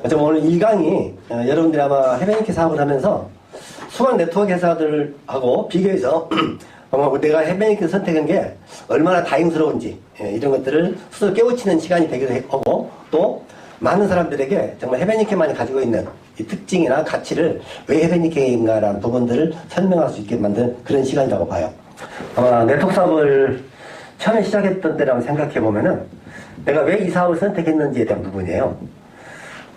어쩌면 오늘 1강이 여러분들이 아마 해변이케 사업을 하면서 수많은 네트워크 회사들하고 비교해서 내가 해변이케 선택한 게 얼마나 다행스러운지 이런 것들을 스스로 깨우치는 시간이 되기도 하고, 또 많은 사람들에게 정말 해변이케만이 가지고 있는 이 특징이나 가치를 왜 해변이케인가라는 부분들을 설명할 수 있게 만든 그런 시간이라고 봐요. 아마 네트워크 사업을 처음에 시작했던 때라고 생각해 보면은 내가 왜 이 사업을 선택했는지에 대한 부분이에요.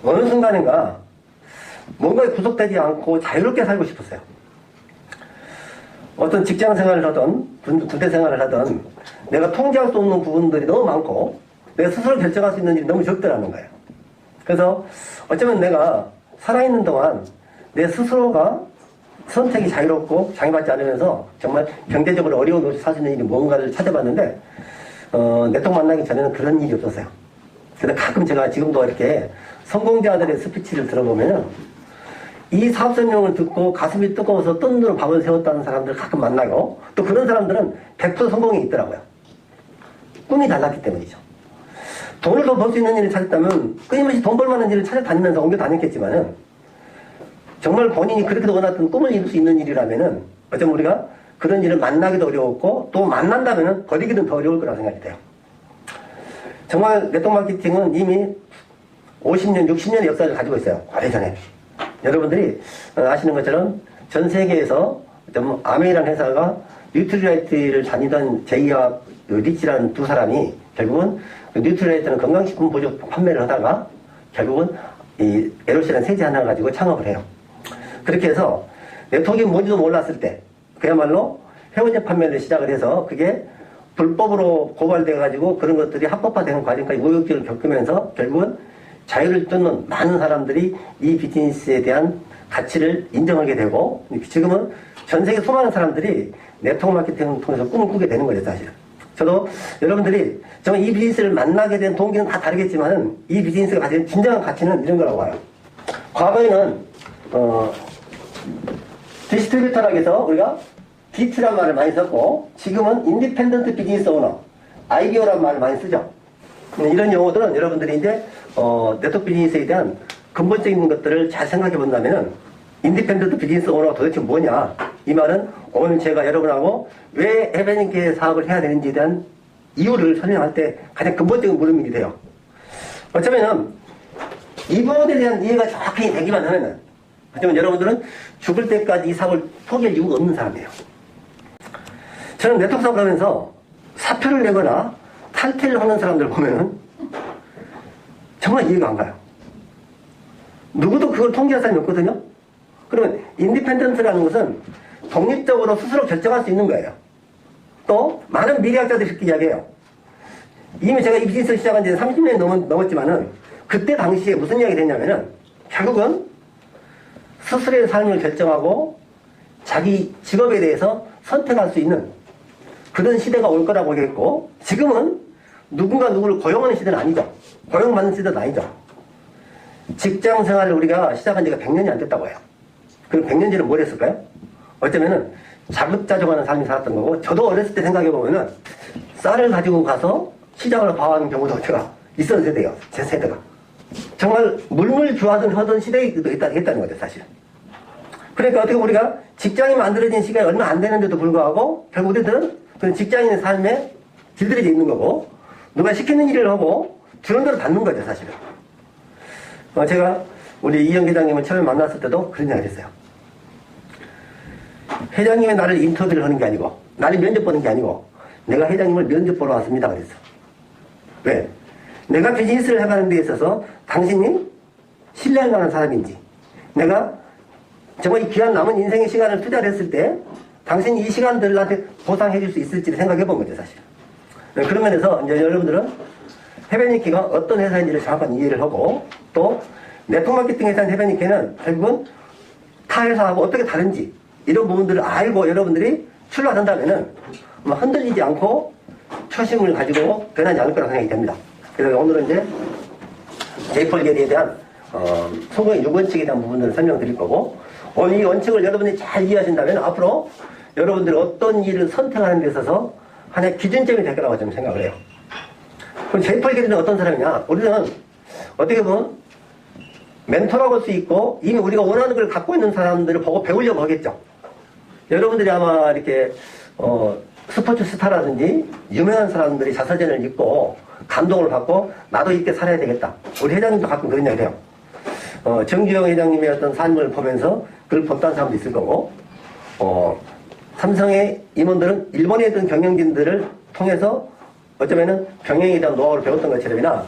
어느 순간인가 뭔가에 구속되지 않고 자유롭게 살고 싶었어요. 어떤 직장 생활을 하던 군대 생활을 하던 내가 통제할 수 없는 부분들이 너무 많고 내가 스스로 결정할 수 있는 일이 너무 적더라는 거예요. 그래서 어쩌면 내가 살아있는 동안 내 스스로가 선택이 자유롭고 장애받지 않으면서 정말 경제적으로 어려운 곳에 살 수 있는 일이 뭔가를 찾아봤는데 네트워크 만나기 전에는 그런 일이 없었어요. 근데 가끔 제가 지금도 이렇게 성공자들의 스피치를 들어보면은 이 사업 설명을 듣고 가슴이 뜨거워서 뜬 눈으로 밥을 세웠다는 사람들 가끔 만나고, 또 그런 사람들은 100% 성공이 있더라고요. 꿈이 달랐기 때문이죠. 돈을 더 벌 수 있는 일을 찾았다면 끊임없이 돈 벌만한 일을 찾아다니면서 옮겨 다녔겠지만은 정말 본인이 그렇게 원했던 꿈을 이룰 수 있는 일이라면은 어쩌면 우리가 그런 일을 만나기도 어려웠고 또 만난다면은 버리기는 더 어려울 거라고 생각이 돼요. 정말 네트워크 마케팅은 이미 50년, 60년의 역사를 가지고 있어요. 오래전에. 여러분들이 아시는 것처럼 전 세계에서 아메이라는 회사가 뉴트리라이트를 다니던 제이와 리치라는 두 사람이 결국은 뉴트리라이트는 건강식품 보조 판매를 하다가 결국은 이 LOC라는 세제 하나 가지고 창업을 해요. 그렇게 해서 네트워크가 뭔지도 몰랐을 때 그야말로 회원제 판매를 시작을 해서 그게 불법으로 고발돼가지고 그런 것들이 합법화되는 과정까지 우여곡절을 겪으면서 결국은 자유를 쫓는 많은 사람들이 이 비즈니스에 대한 가치를 인정하게 되고, 지금은 전 세계 수많은 사람들이 네트워크 마케팅을 통해서 꿈을 꾸게 되는 거죠, 사실은. 저도 여러분들이 정말 이 비즈니스를 만나게 된 동기는 다 다르겠지만은 이 비즈니스가 가진 진정한 가치는 이런 거라고 봐요. 과거에는 디스트리뷰터라고 해서 우리가 DT란 말을 많이 썼고, 지금은 인디펜던트 비즈니스 오너, IBO란 말을 많이 쓰죠. 이런 용어들은 여러분들이 이제 네트워크 비즈니스에 대한 근본적인 것들을 잘 생각해 본다면은 인디펜던트 비즈니스 오너가 도대체 뭐냐, 이 말은 오늘 제가 여러분하고 왜 해변인계 사업을 해야 되는지에 대한 이유를 설명할 때 가장 근본적인 물음이 돼요. 어쩌면은 이 부분에 대한 이해가 정확히 되기만 하면은 어쩌면 여러분들은 죽을 때까지 이 사업을 포기할 이유가 없는 사람이에요. 저는 네트워크 사업을 하면서 사표를 내거나 탈퇴를 하는 사람들 보면은 정말 이해가 안 가요. 누구도 그걸 통제할 사람이 없거든요. 그러면 인디펜던트라는 것은 독립적으로 스스로 결정할 수 있는 거예요. 또 많은 미래학자들이 그렇게 이야기해요. 이미 제가 이 비즈니스를 시작한 지 30년이 넘었지만은 그때 당시에 무슨 이야기가 됐냐면은 결국은 스스로의 삶을 결정하고 자기 직업에 대해서 선택할 수 있는 그런 시대가 올 거라고 했고, 지금은 누군가 누구를 고용하는 시대는 아니죠. 고용받는 시대도 아니죠. 직장 생활을 우리가 시작한 지가 100년이 안 됐다고 해요. 그럼 100년 전에 뭘 했을까요? 어쩌면은 자급자족하는 삶이 살았던 거고, 저도 어렸을 때 생각해보면은 쌀을 가지고 가서 시장을 봐하는 경우도 제가 있었던 세대예요. 제 세대가. 정말 물물 주하던 시대이기도 했다는 거죠, 사실. 그러니까 어떻게 우리가 직장이 만들어진 시간이 얼마 안 되는데도 불구하고 결국 우리들은 그런 직장인의 삶에 길들여져 있는 거고, 누가 시키는 일을 하고 주는 대로 받는 거죠, 사실은. 제가 우리 이영 회장님을 처음에 만났을 때도 그런 얘기를 했어요. 회장님이 나를 인터뷰를 하는 게 아니고, 나를 면접 보는 게 아니고, 내가 회장님을 면접 보러 왔습니다. 그랬어. 왜? 내가 비즈니스를 해가는 데 있어서 당신이 신뢰할 만한 사람인지, 내가 정말 이 귀한 남은 인생의 시간을 투자를 했을 때 당신이 이 시간들을 나한테 보상해 줄 수 있을지를 생각해 본 거죠, 사실. 그런 면에서 이제 여러분들은 해변이케가 어떤 회사인지를 정확한 이해를 하고, 또 네트워크 마케팅 회사인 해변이케는 결국은 타 회사하고 어떻게 다른지 이런 부분들을 알고 여러분들이 출발한다면은 흔들리지 않고 초심을 가지고 변하지 않을 거라고 생각이 됩니다. 그래서 오늘은 이제 제이폴 계리에 대한 성공의 6원칙에 대한 부분들을 설명드릴 거고, 오늘 이 원칙을 여러분들이 잘 이해하신다면 앞으로 여러분들이 어떤 일을 선택하는 데 있어서 하나의 기준점이 될 거라고 저는 생각을 해요. 그럼 제이폴 계리는 어떤 사람이냐? 우리는 어떻게 보면 멘토라고 할 수 있고 이미 우리가 원하는 걸 갖고 있는 사람들을 보고 배우려고 하겠죠. 여러분들이 아마 이렇게 스포츠 스타라든지 유명한 사람들이 자서전을 읽고 감동을 받고 나도 이렇게 살아야 되겠다. 우리 회장님도 가끔 그런 이야기를 해요. 정주영 회장님의 어떤 삶을 보면서 그걸 본다는 사람도 있을 거고 삼성의 임원들은 일본에 있던 경영진들을 통해서 어쩌면은 경영에 대한 노하우를 배웠던 것처럼이나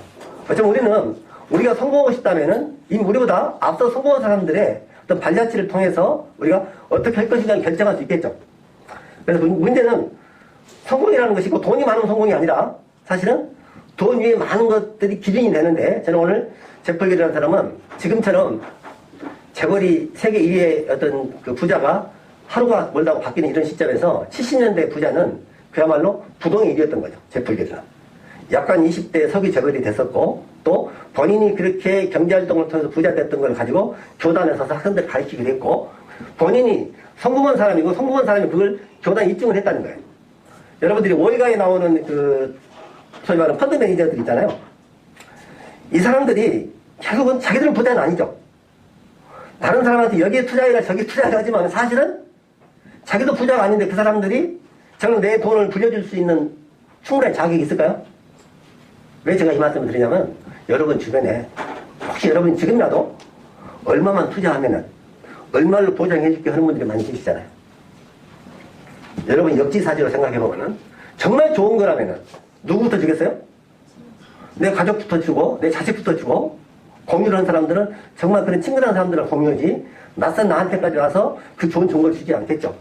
어쩌면 우리는 우리가 성공하고 싶다면은 이미 우리보다 앞서 성공한 사람들의 어떤 발자취를 통해서 우리가 어떻게 할 것인가 결정할 수 있겠죠. 그래서 문제는 성공이라는 것이 고 돈이 많은 성공이 아니라 사실은 돈 위에 많은 것들이 기준이 되는데 저는 오늘 제펄기라는 사람은 지금처럼 재벌이 세계 2위의 어떤 그 부자가 하루가 멀다고 바뀌는 이런 시점에서 70년대 부자는 그야말로 부동의 1위였던 거죠. 제펄기는. 약간 20대 서기 재벌이 됐었고 또 본인이 그렇게 경제활동을 통해서 부자 됐던 걸 가지고 교단에 서서 학생들을 가르치기도 했고 본인이 성공한 사람이고 성공한 사람이 그걸 교단에 입증을 했다는 거예요. 여러분들이 월가에 나오는 그 소위 말하는 펀드 매니저들 있잖아요. 이 사람들이 결국은 자기들은 부자는 아니죠. 다른 사람한테 여기에 투자해라 저기에 투자해라 하지만 사실은 자기도 부자가 아닌데 그 사람들이 정말 내 돈을 불려줄 수 있는 충분한 자격이 있을까요? 왜 제가 이 말씀을 드리냐면 여러분 주변에 혹시 여러분 지금이라도 얼마만 투자하면은 얼마를 보장해줄게 하는 분들이 많이 계시잖아요. 여러분 역지사지로 생각해보면은 정말 좋은 거라면은 누구부터 주겠어요? 내 가족부터 주고 내 자식부터 주고 공유를 하는 사람들은 정말 그런 친근한 사람들을 공유하지 낯선 나한테까지 와서 그 좋은 정보를 주지 않겠죠.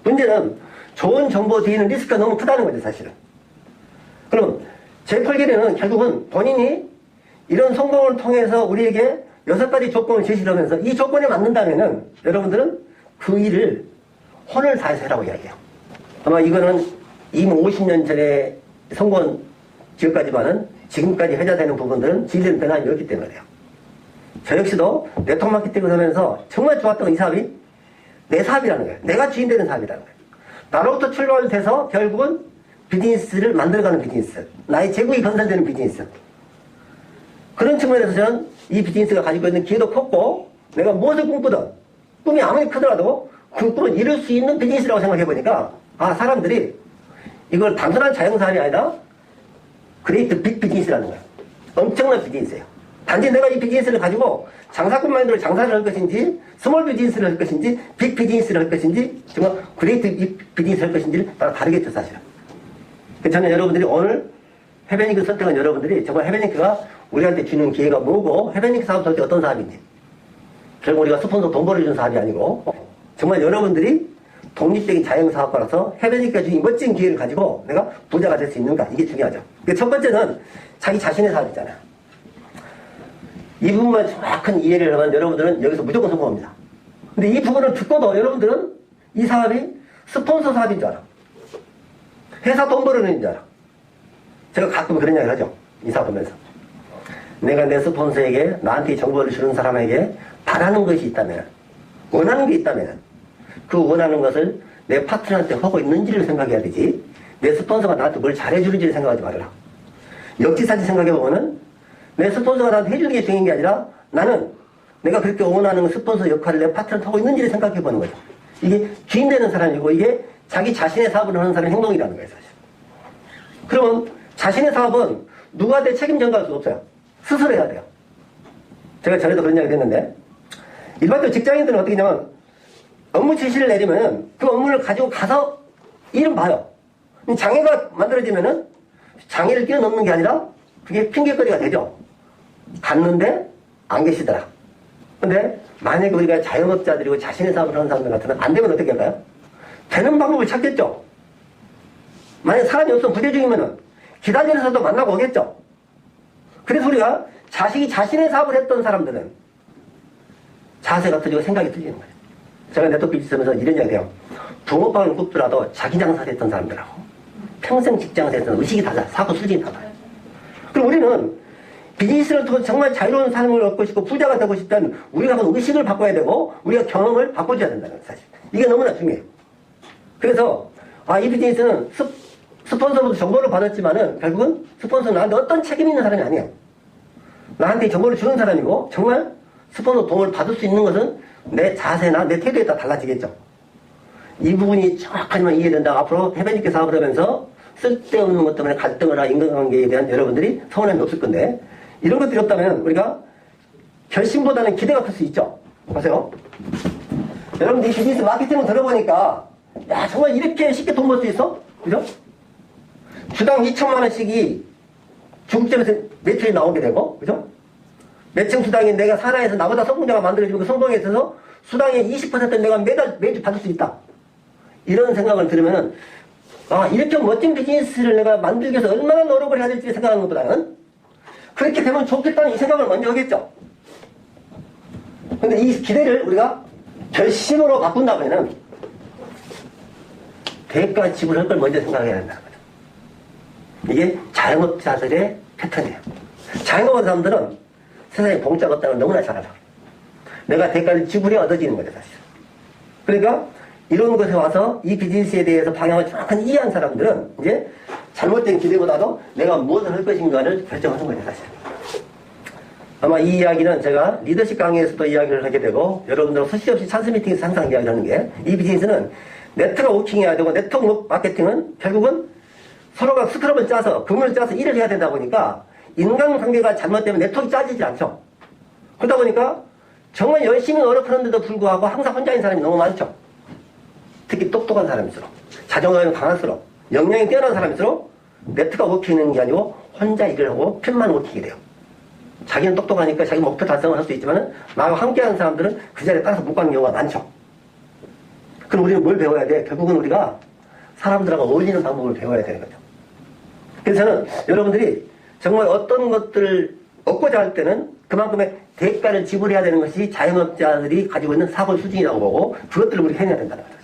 문제는 좋은 정보 뒤에는 리스크가 너무 크다는 거죠 사실은. 그럼 제펄기는 결국은 본인이 이런 성공을 통해서 우리에게 6가지 조건을 제시를 하면서 이 조건에 맞는다면은 여러분들은 그 일을 혼을 다해서 해라고 이야기해요. 아마 이거는 이미 50년 전에 성공한 기업까지만은 지금까지 회자되는 부분들은 진리는 변함이 없기 때문에 그래요. 저 역시도 네트워크 마케팅을 하면서 정말 좋았던 이 사업이 내 사업이라는 거예요. 내가 주인 되는 사업이라는 거예요. 나로부터 출발돼서 결국은 비즈니스를 만들어가는 비즈니스. 나의 제국이 건설되는 비즈니스. 그런 측면에서 저는 이 비즈니스가 가지고 있는 기회도 컸고 내가 무엇을 꿈꾸든 꿈이 아무리 크더라도 그 꿈을 이룰 수 있는 비즈니스라고 생각해보니까 사람들이 이걸 단순한 자영사업이 아니라 그레이트 빅 비즈니스라는 거예요. 엄청난 비즈니스예요. 단지 내가 이 비즈니스를 가지고 장사꾼 마인드로 장사를 할 것인지 스몰 비즈니스를 할 것인지 빅 비즈니스를 할 것인지 정말 그레이트 빅 비즈니스를 할 것인지를 따라 다르겠죠 사실은. 저는 여러분들이 오늘 해변링크 선택한 여러분들이 정말 해변링크가 우리한테 주는 기회가 뭐고 해변링크 사업 도대체 어떤 사업인지 결국 우리가 스폰서 돈 벌어주는 사업이 아니고 정말 여러분들이 독립적인 자영사업가로서 해변링크가 주는 멋진 기회를 가지고 내가 부자가 될 수 있는가 이게 중요하죠. 첫 번째는 자기 자신의 사업이잖아요. 이 부분만 정확한 이해를 하면 여러분들은 여기서 무조건 성공합니다. 근데 이 부분을 듣고도 여러분들은 이 사업이 스폰서 사업인 줄 알아. 회사 돈 벌어내는 줄 알아. 제가 가끔 그런 이야기를 하죠. 이 사업 보면서. 내가 내 스폰서에게 나한테 정보를 주는 사람에게 바라는 것이 있다면 원하는 게 있다면 그 원하는 것을 내 파트너한테 하고 있는지를 생각해야 되지 내 스폰서가 나한테 뭘 잘해주는지를 생각하지 말아라. 역지사지 생각해보면은 내 스폰서가 나한테 해주는 게 중요한 게 아니라 나는 내가 그렇게 원하는 스폰서 역할을 내 파트너한테 하고 있는지를 생각해보는 거죠. 이게 주인되는 사람이고 이게 자기 자신의 사업을 하는 사람의 행동이라는 거예요 사실. 그러면 자신의 사업은 누구한테 책임 전가할 수 없어요. 스스로 해야 돼요. 제가 전에도 그런 이야기를 했는데 일반적으로 직장인들은 어떻게 하냐면 업무 지시를 내리면 그 업무를 가지고 가서 일은 봐요. 장애가 만들어지면은 장애를 뛰어넘는 게 아니라 그게 핑계거리가 되죠. 갔는데 안 계시더라. 근데 만약에 우리가 자영업자들이고 자신의 사업을 하는 사람들 같으면 안 되면 어떻게 할까요? 되는 방법을 찾겠죠. 만약에 사람이 없으면 부재 중이면은 기다리면서도 만나고 오겠죠. 그래서 우리가 자식이 자신의 사업을 했던 사람들은 자세가 틀리고 생각이 틀리는 거예요. 제가 네트워크 비즈니스하면서 이런 이야기 해요. 붕어빵을 굽더라도 자기 장사를 했던 사람들하고 평생 직장에서 했던 의식이 달라. 사고 수준이 달라요. 그럼 우리는 비즈니스를 통해 정말 자유로운 삶을 얻고 싶고 부자가 되고 싶다면 우리가 그 의식을 바꿔야 되고 우리가 경험을 바꿔줘야 된다는 거예요. 사실. 이게 너무나 중요해요. 그래서 이 비즈니스는 스폰서부터 정보를 받았지만은 결국은 스폰서는 나한테 어떤 책임 있는 사람이 아니에요. 나한테 정보를 주는 사람이고 정말 스폰서 도움을 받을 수 있는 것은 내 자세나 내 태도에 따라 달라지겠죠. 이 부분이 정확하게만 이해된다. 앞으로 해변있게 사업을 하면서 쓸데없는 것 때문에 갈등을 하나 인간관계에 대한 여러분들이 서운함이 없을 건데, 이런 것들이 없다면 우리가 결심보다는 기대가 클 수 있죠. 보세요. 여러분들 이 비즈니스 마케팅을 들어보니까, 야, 정말 이렇게 쉽게 돈 벌 수 있어? 그죠? 주당 2천만 원씩이 중국점에서 매출이 나오게 되고, 그죠? 매칭 수당이 내가 산하에서 나보다 성공자가 만들어지고 그 성공에 있어서 수당의 20%는 내가 매주 받을 수 있다. 이런 생각을 들으면은, 아, 이렇게 멋진 비즈니스를 내가 만들기 위해서 얼마나 노력을 해야 될지 생각하는 것보다는 그렇게 되면 좋겠다는 이 생각을 먼저 하겠죠. 근데 이 기대를 우리가 결심으로 바꾼다면은 대가 지불할 걸 먼저 생각해야 된다는 거죠. 이게 자영업자들의 패턴이에요. 자영업하는 사람들은 세상에 공짜가 없다는 걸 너무나 잘 알아. 내가 대가를 지불해 얻어지는 거죠, 사실. 그러니까 이런 곳에 와서 이 비즈니스에 대해서 방향을 정확하게 이해한 사람들은 이제 잘못된 기대보다도 내가 무엇을 할 것인가를 결정하는 거죠, 사실. 아마 이 이야기는 제가 리더십 강의에서도 이야기를 하게 되고, 여러분들 수시없이 찬스 미팅에서 항상 이야기를 하는 게, 이 비즈니스는 네트워킹 해야 되고, 네트워크 마케팅은 결국은 서로가 스크럽을 짜서, 그물을 짜서 일을 해야 되다 보니까, 인간관계가 잘못되면 네트워크가 짜지지 않죠. 그러다 보니까 정말 열심히 노력하는데도 불구하고 항상 혼자인 사람이 너무 많죠. 특히 똑똑한 사람일수록, 자존감이 강할수록, 역량이 뛰어난 사람일수록 네트워킹이 아니고 혼자 일을 하고 편만 먹히게 돼요. 자기는 똑똑하니까 자기 목표 달성을 할 수 있지만 나와 함께하는 사람들은 그 자리에 따라서 못 가는 경우가 많죠. 그럼 우리는 뭘 배워야 돼? 결국은 우리가 사람들하고 어울리는 방법을 배워야 되는 거죠. 그래서 저는 여러분들이 정말 어떤 것들을 얻고자 할 때는 그만큼의 대가를 지불해야 되는 것이 자영업자들이 가지고 있는 사고 수준이라고 보고, 그것들을 우리가 해내야 된다는 거죠.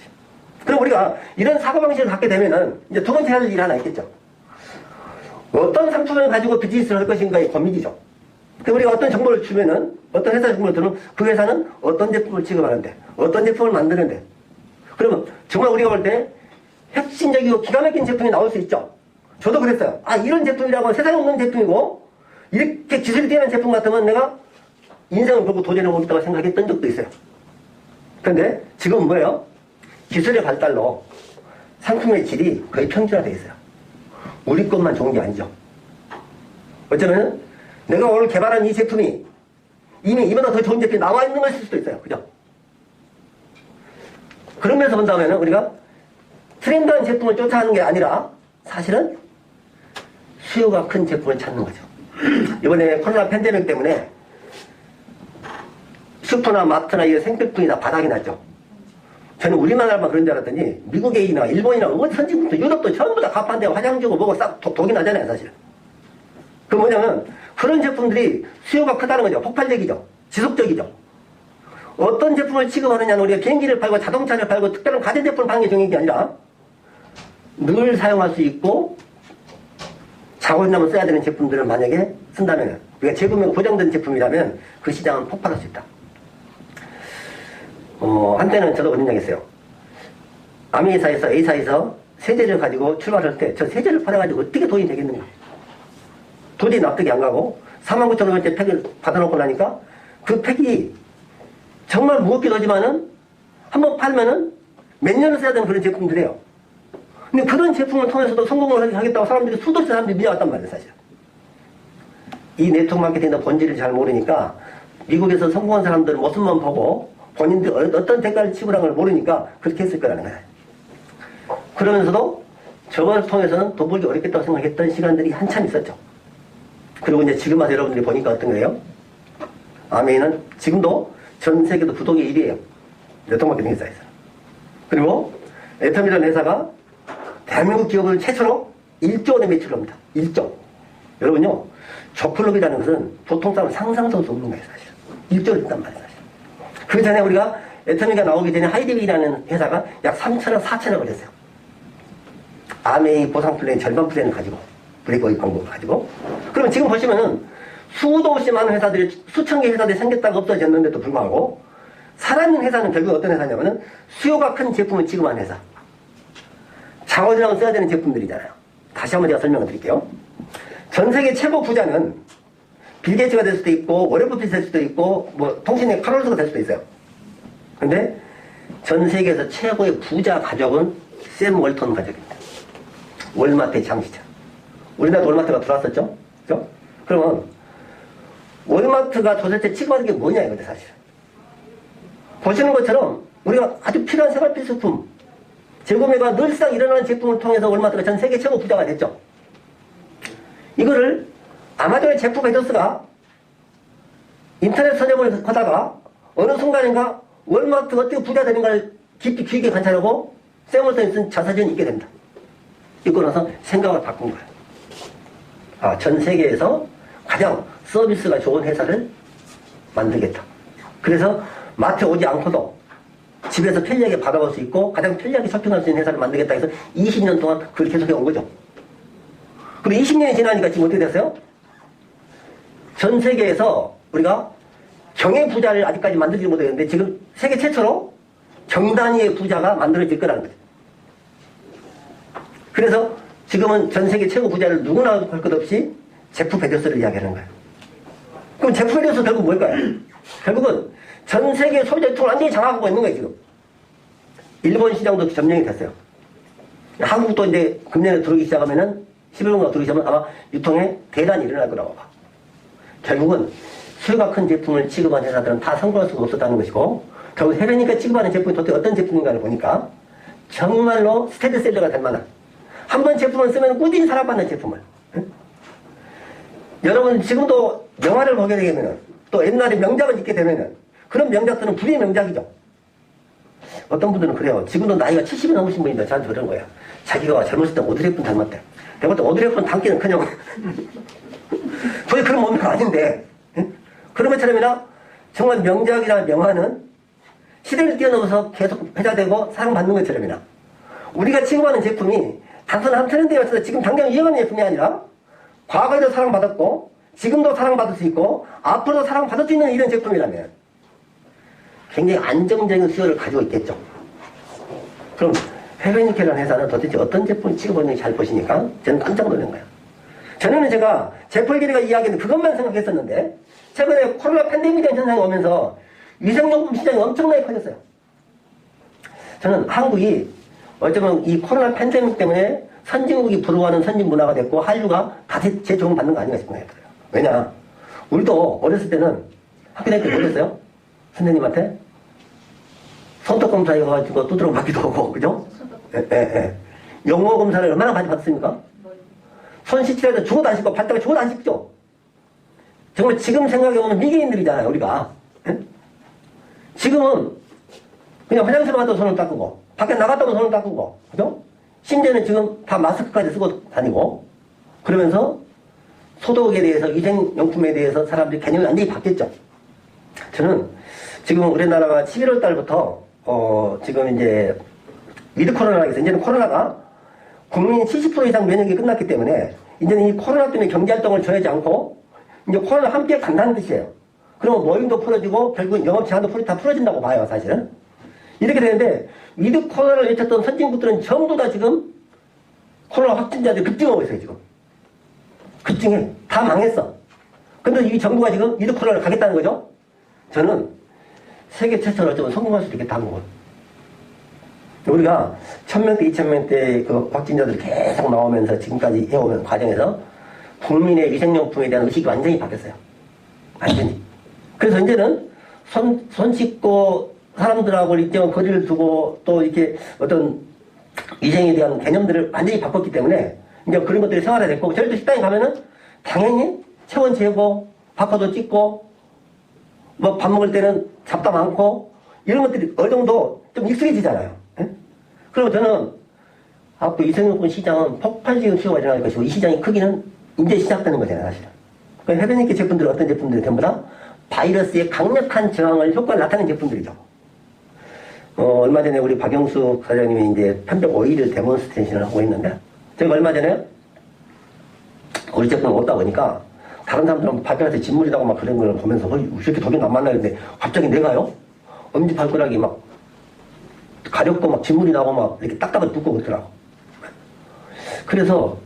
그럼 우리가 이런 사고방식을 갖게 되면은 이제 두 번째 할 일이 하나 있겠죠. 어떤 상품을 가지고 비즈니스를 할 것인가의 고민이죠. 그럼 우리가 어떤 정보를 주면은, 어떤 회사 정보를 들으면 그 회사는 어떤 제품을 취급하는데, 어떤 제품을 만드는데, 그러면 정말 우리가 볼 때 혁신적이고 기가 막힌 제품이 나올 수 있죠. 저도 그랬어요. 아, 이런 제품이라고 세상에 없는 제품이고 이렇게 기술이 뛰어난 제품 같으면 내가 인생을 걸고 도전해보고 있다고 생각했던 적도 있어요. 그런데 지금은 뭐예요? 기술의 발달로 상품의 질이 거의 평준화되어 있어요. 우리 것만 좋은 게 아니죠. 어쩌면 내가 오늘 개발한 이 제품이 이미 이보다 더 좋은 제품이 나와 있는 것일 수도 있어요. 그죠? 그런 면에서 본다면 우리가 트렌드한 제품을 쫓아가는 게 아니라 사실은 수요가 큰 제품을 찾는 거죠. 이번에 코로나 팬데믹 때문에 슈퍼나 마트나 이런 생필품이 다 바닥이 났죠. 저는 우리나라만 그런 줄 알았더니 미국이나 일본이나 어디 선진국도 유럽도 전부 다 가판대 화장 주고 뭐고 싹 독이 나잖아요, 사실. 그 뭐냐면 그런 제품들이 수요가 크다는 거죠. 폭발적이죠. 지속적이죠. 어떤 제품을 취급하느냐는 우리가 비행기를 팔고 자동차를 팔고 특별한 가전제품을 파는 게 중요한 게 아니라 늘 사용할 수 있고 작업이나면 써야 되는 제품들을 만약에 쓴다면, 우리가 재구매가 보장된 제품이라면 그 시장은 폭발할 수 있다. 한때는 저도 그런 얘기 했어요. 아미회사에서 A사에서 세제를 가지고 출발할 때 저 세제를 팔아가지고 어떻게 돈이 되겠는가. 도저히 납득이 안 가고 49,000원짜리 팩을 받아놓고 나니까 그 팩이 정말 무겁기도 하지만은 한번 팔면은 몇 년을 써야 되는 그런 제품들이에요. 근데 그런 제품을 통해서도 성공을 하겠다고 사람들이 수도 없이 사람들이 밀려왔단 말이에요, 사실. 이 네트워크 마케팅의 본질을 잘 모르니까 미국에서 성공한 사람들은 모습만 보고 본인들이 어떤 대가를 지불한 걸 모르니까 그렇게 했을 거라는 거예요. 그러면서도 저걸 통해서는 돈 벌기 어렵겠다고 생각했던 시간들이 한참 있었죠. 그리고 이제 지금 와서 여러분들이 보니까 어떤 거예요? 아메이는 지금도 전 세계도 부동의 1위에요. 네트워크 마케팅 회사에서. 그리고 애텀이라는 회사가 대한민국 기업을 최초로 1조 원의 매출을 합니다. 1조. 여러분요, 저클럽이라는 것은 보통 사람 상상도 수 없는 거예요, 사실. 1조를 했단 말이에요, 사실. 그 전에 우리가 애터미가 나오기 전에 하이디비라는 회사가 약 3천억, 4천억을 했어요. 아메이 보상 플랜 절반 플랜을 가지고, 브레이크웨이 방법을 가지고. 그러면 지금 보시면은 수도 없이 많은 회사들이, 수천 개 회사들이 생겼다가 없어졌는데도 불구하고 살아있는 회사는 결국 어떤 회사냐면은 수요가 큰 제품을 취급하는 회사. 작업이라고 써야 되는 제품들이잖아요. 다시 한번 제가 설명을 드릴게요. 전 세계 최고 부자는 빌 게이츠가 될 수도 있고 워렌 버핏이 될 수도 있고 뭐 통신의 카롤스가 될 수도 있어요. 근데 전 세계에서 최고의 부자 가족은 샘 월턴 가족입니다. 월마트의 창시자. 우리나라도 월마트가 들어왔었죠? 그죠? 그러면 월마트가 도대체 취급하는 게 뭐냐 이거죠, 사실. 보시는 것처럼 우리가 아주 필요한 생활 필수품, 재구매가 늘상 일어나는 제품을 통해서 월마트가 전 세계 최고 부자가 됐죠. 이거를 아마존의 제프 베조스가 인터넷 선점을 하다가 어느 순간인가 월마트가 어떻게 부자 되는가를 깊이 귀하게 관찰하고 샘 월턴이 쓴 자서전이 있게 됩니다. 읽고 나서 생각을 바꾼 거예요. 아, 전 세계에서 가장 서비스가 좋은 회사를 만들겠다. 그래서 마트에 오지 않고도 집에서 편리하게 받아볼 수 있고 가장 편리하게 쇼핑할 수 있는 회사를 만들겠다 해서 20년 동안 그걸 계속해 온 거죠. 그리고 20년이 지나니까 지금 어떻게 됐어요? 전 세계에서 우리가 경의 부자를 아직까지 만들지 못했는데 지금 세계 최초로 경단위의 부자가 만들어질 거라는 거죠. 그래서 지금은 전 세계 최고 부자를 누구나 할 것 없이 제프 베조스를 이야기하는 거예요. 그럼 제프 베조스 결국 뭘까요? 결국은 전 세계 소비자 유통을 완전히 장악하고 있는 거예요, 지금. 일본 시장도 점령이 됐어요. 한국도 이제 금년에 들어오기 시작하면은 11월가 들어오기 시작하면 아마 유통에 대란이 일어날 거라고 봐. 결국은 수요가 큰 제품을 취급한 회사들은 다 성공할 수가 없었다는 것이고, 결국 해외니까 취급하는 제품이 도대체 어떤 제품인가를 보니까 정말로 스테디셀러가 될 만한 한 번 제품을 쓰면 꾸준히 사랑받는 제품을. 응? 여러분 지금도 영화를 보게 되면은 또 옛날에 명작을 읽게 되면은 그런 명작들은 불의 명작이죠. 어떤 분들은 그래요. 지금도 나이가 70이 넘으신 분인데 저한테 그런 거예요. 자기가 젊었을 때 오드리 헵번 닮았대. 내가 볼 때 오드리 헵번 닮기는 그냥 거의 그런 몸매가 아닌데, 응? 그런 것처럼이나 정말 명작이나 명화는 시대를 뛰어넘어서 계속 회자되고 사랑받는 것처럼이나 우리가 취급하는 제품이 단순 한 트렌드에 맞춰서 지금 당장 유행하는 제품이 아니라 과거에도 사랑받았고 지금도 사랑받을 수 있고 앞으로도 사랑받을 수 있는 이런 제품이라면 굉장히 안정적인 수요를 가지고 있겠죠. 그럼 헤베니케라는 회사는 도대체 어떤 제품을 취급하는지 잘 보시니까 저는 깜짝 놀란 거예요. 전에는 제가 제프에게리가 이야기는 그것만 생각했었는데 최근에 코로나 팬데믹 현상이 오면서 위생용품 시장이 엄청나게 커졌어요. 저는 한국이 어쩌면 이 코로나 팬데믹 때문에 선진국이 부러워하는 선진 문화가 됐고 한류가 다 재조명받는 거 아닌가 싶어요. 왜냐? 우리도 어렸을 때는 학교 다닐 때 못했어요? 선생님한테? 손톱 검사 해가지고 두드러 맞기도 하고, 그죠? 예. 영어 검사를 얼마나 많이 받았습니까? 손 씻으려도 죽어도 안 씻고 발다가 죽어도 안 씻죠? 정말 지금 생각해보면 미개인들이잖아요, 우리가. 예? 지금은 그냥 화장실 가도 손을 닦고 밖에 나갔다고 손을 닦고, 그죠? 심지어는 지금 다 마스크까지 쓰고 다니고, 그러면서 소독에 대해서, 위생용품에 대해서 사람들이 개념이 완전히 바뀌었죠. 저는 지금 우리나라가 11월 달부터, 지금 이제, 위드 코로나가 있어요. 이제는 코로나가 국민 70% 이상 면역이 끝났기 때문에, 이제는 이 코로나 때문에 경제활동을 저하지 않고, 이제 코로나 함께 간다는 뜻이에요. 그러면 모임도 풀어지고, 결국 영업 제한도 다 풀어진다고 봐요, 사실은. 이렇게 되는데, 위드 코로나를 외쳤던 선진국들은 전부 다 지금 코로나 확진자들이 급증하고 있어요, 지금. 급증해. 다 망했어. 근데 이 정부가 지금 위드 코로나를 가겠다는 거죠? 저는 세계 최초로 어쩌면 성공할 수도 있겠다, 한국은. 우리가 1000명대, 2000명대 그 확진자들이 계속 나오면서 지금까지 해오는 과정에서 국민의 위생용품에 대한 의식이 완전히 바뀌었어요. 완전히. 그래서 이제는 손 씻고 사람들하고 일정한 거리를 두고 또 이렇게 어떤 위생에 대한 개념들을 완전히 바꿨기 때문에 이제 그런 것들이 생활화됐고, 저희도 식당에 가면은 당연히 체온 재고, 바코드 찍고, 뭐 밥 먹을 때는 잡담 많고, 이런 것들이 어느 정도 좀 익숙해지잖아요. 예? 그리고 저는 앞으로 위생용품 시장은 폭발적인 수요가 일어날 것이고, 이 시장의 크기는 이제 시작되는 거잖아요, 사실은. 그러니까 해변니케 제품들은 어떤 제품들이 전부 다 바이러스의 강력한 저항을 효과를 나타내는 제품들이죠. 얼마 전에 우리 박영수 사장님이 이제 편백 오일을 데몬스트레이션을 하고 있는데, 제가 얼마 전에 우리 제품 먹다 보니까 다른 사람들은 발표한테 진물이라고 막 그런 걸 보면서 이렇게 독이 안 만나는데 갑자기 내가요? 엄지발가락이 막 가렵고 막 진물이 나고 막 이렇게 딱딱하게 붓고 그러더라고. 그래서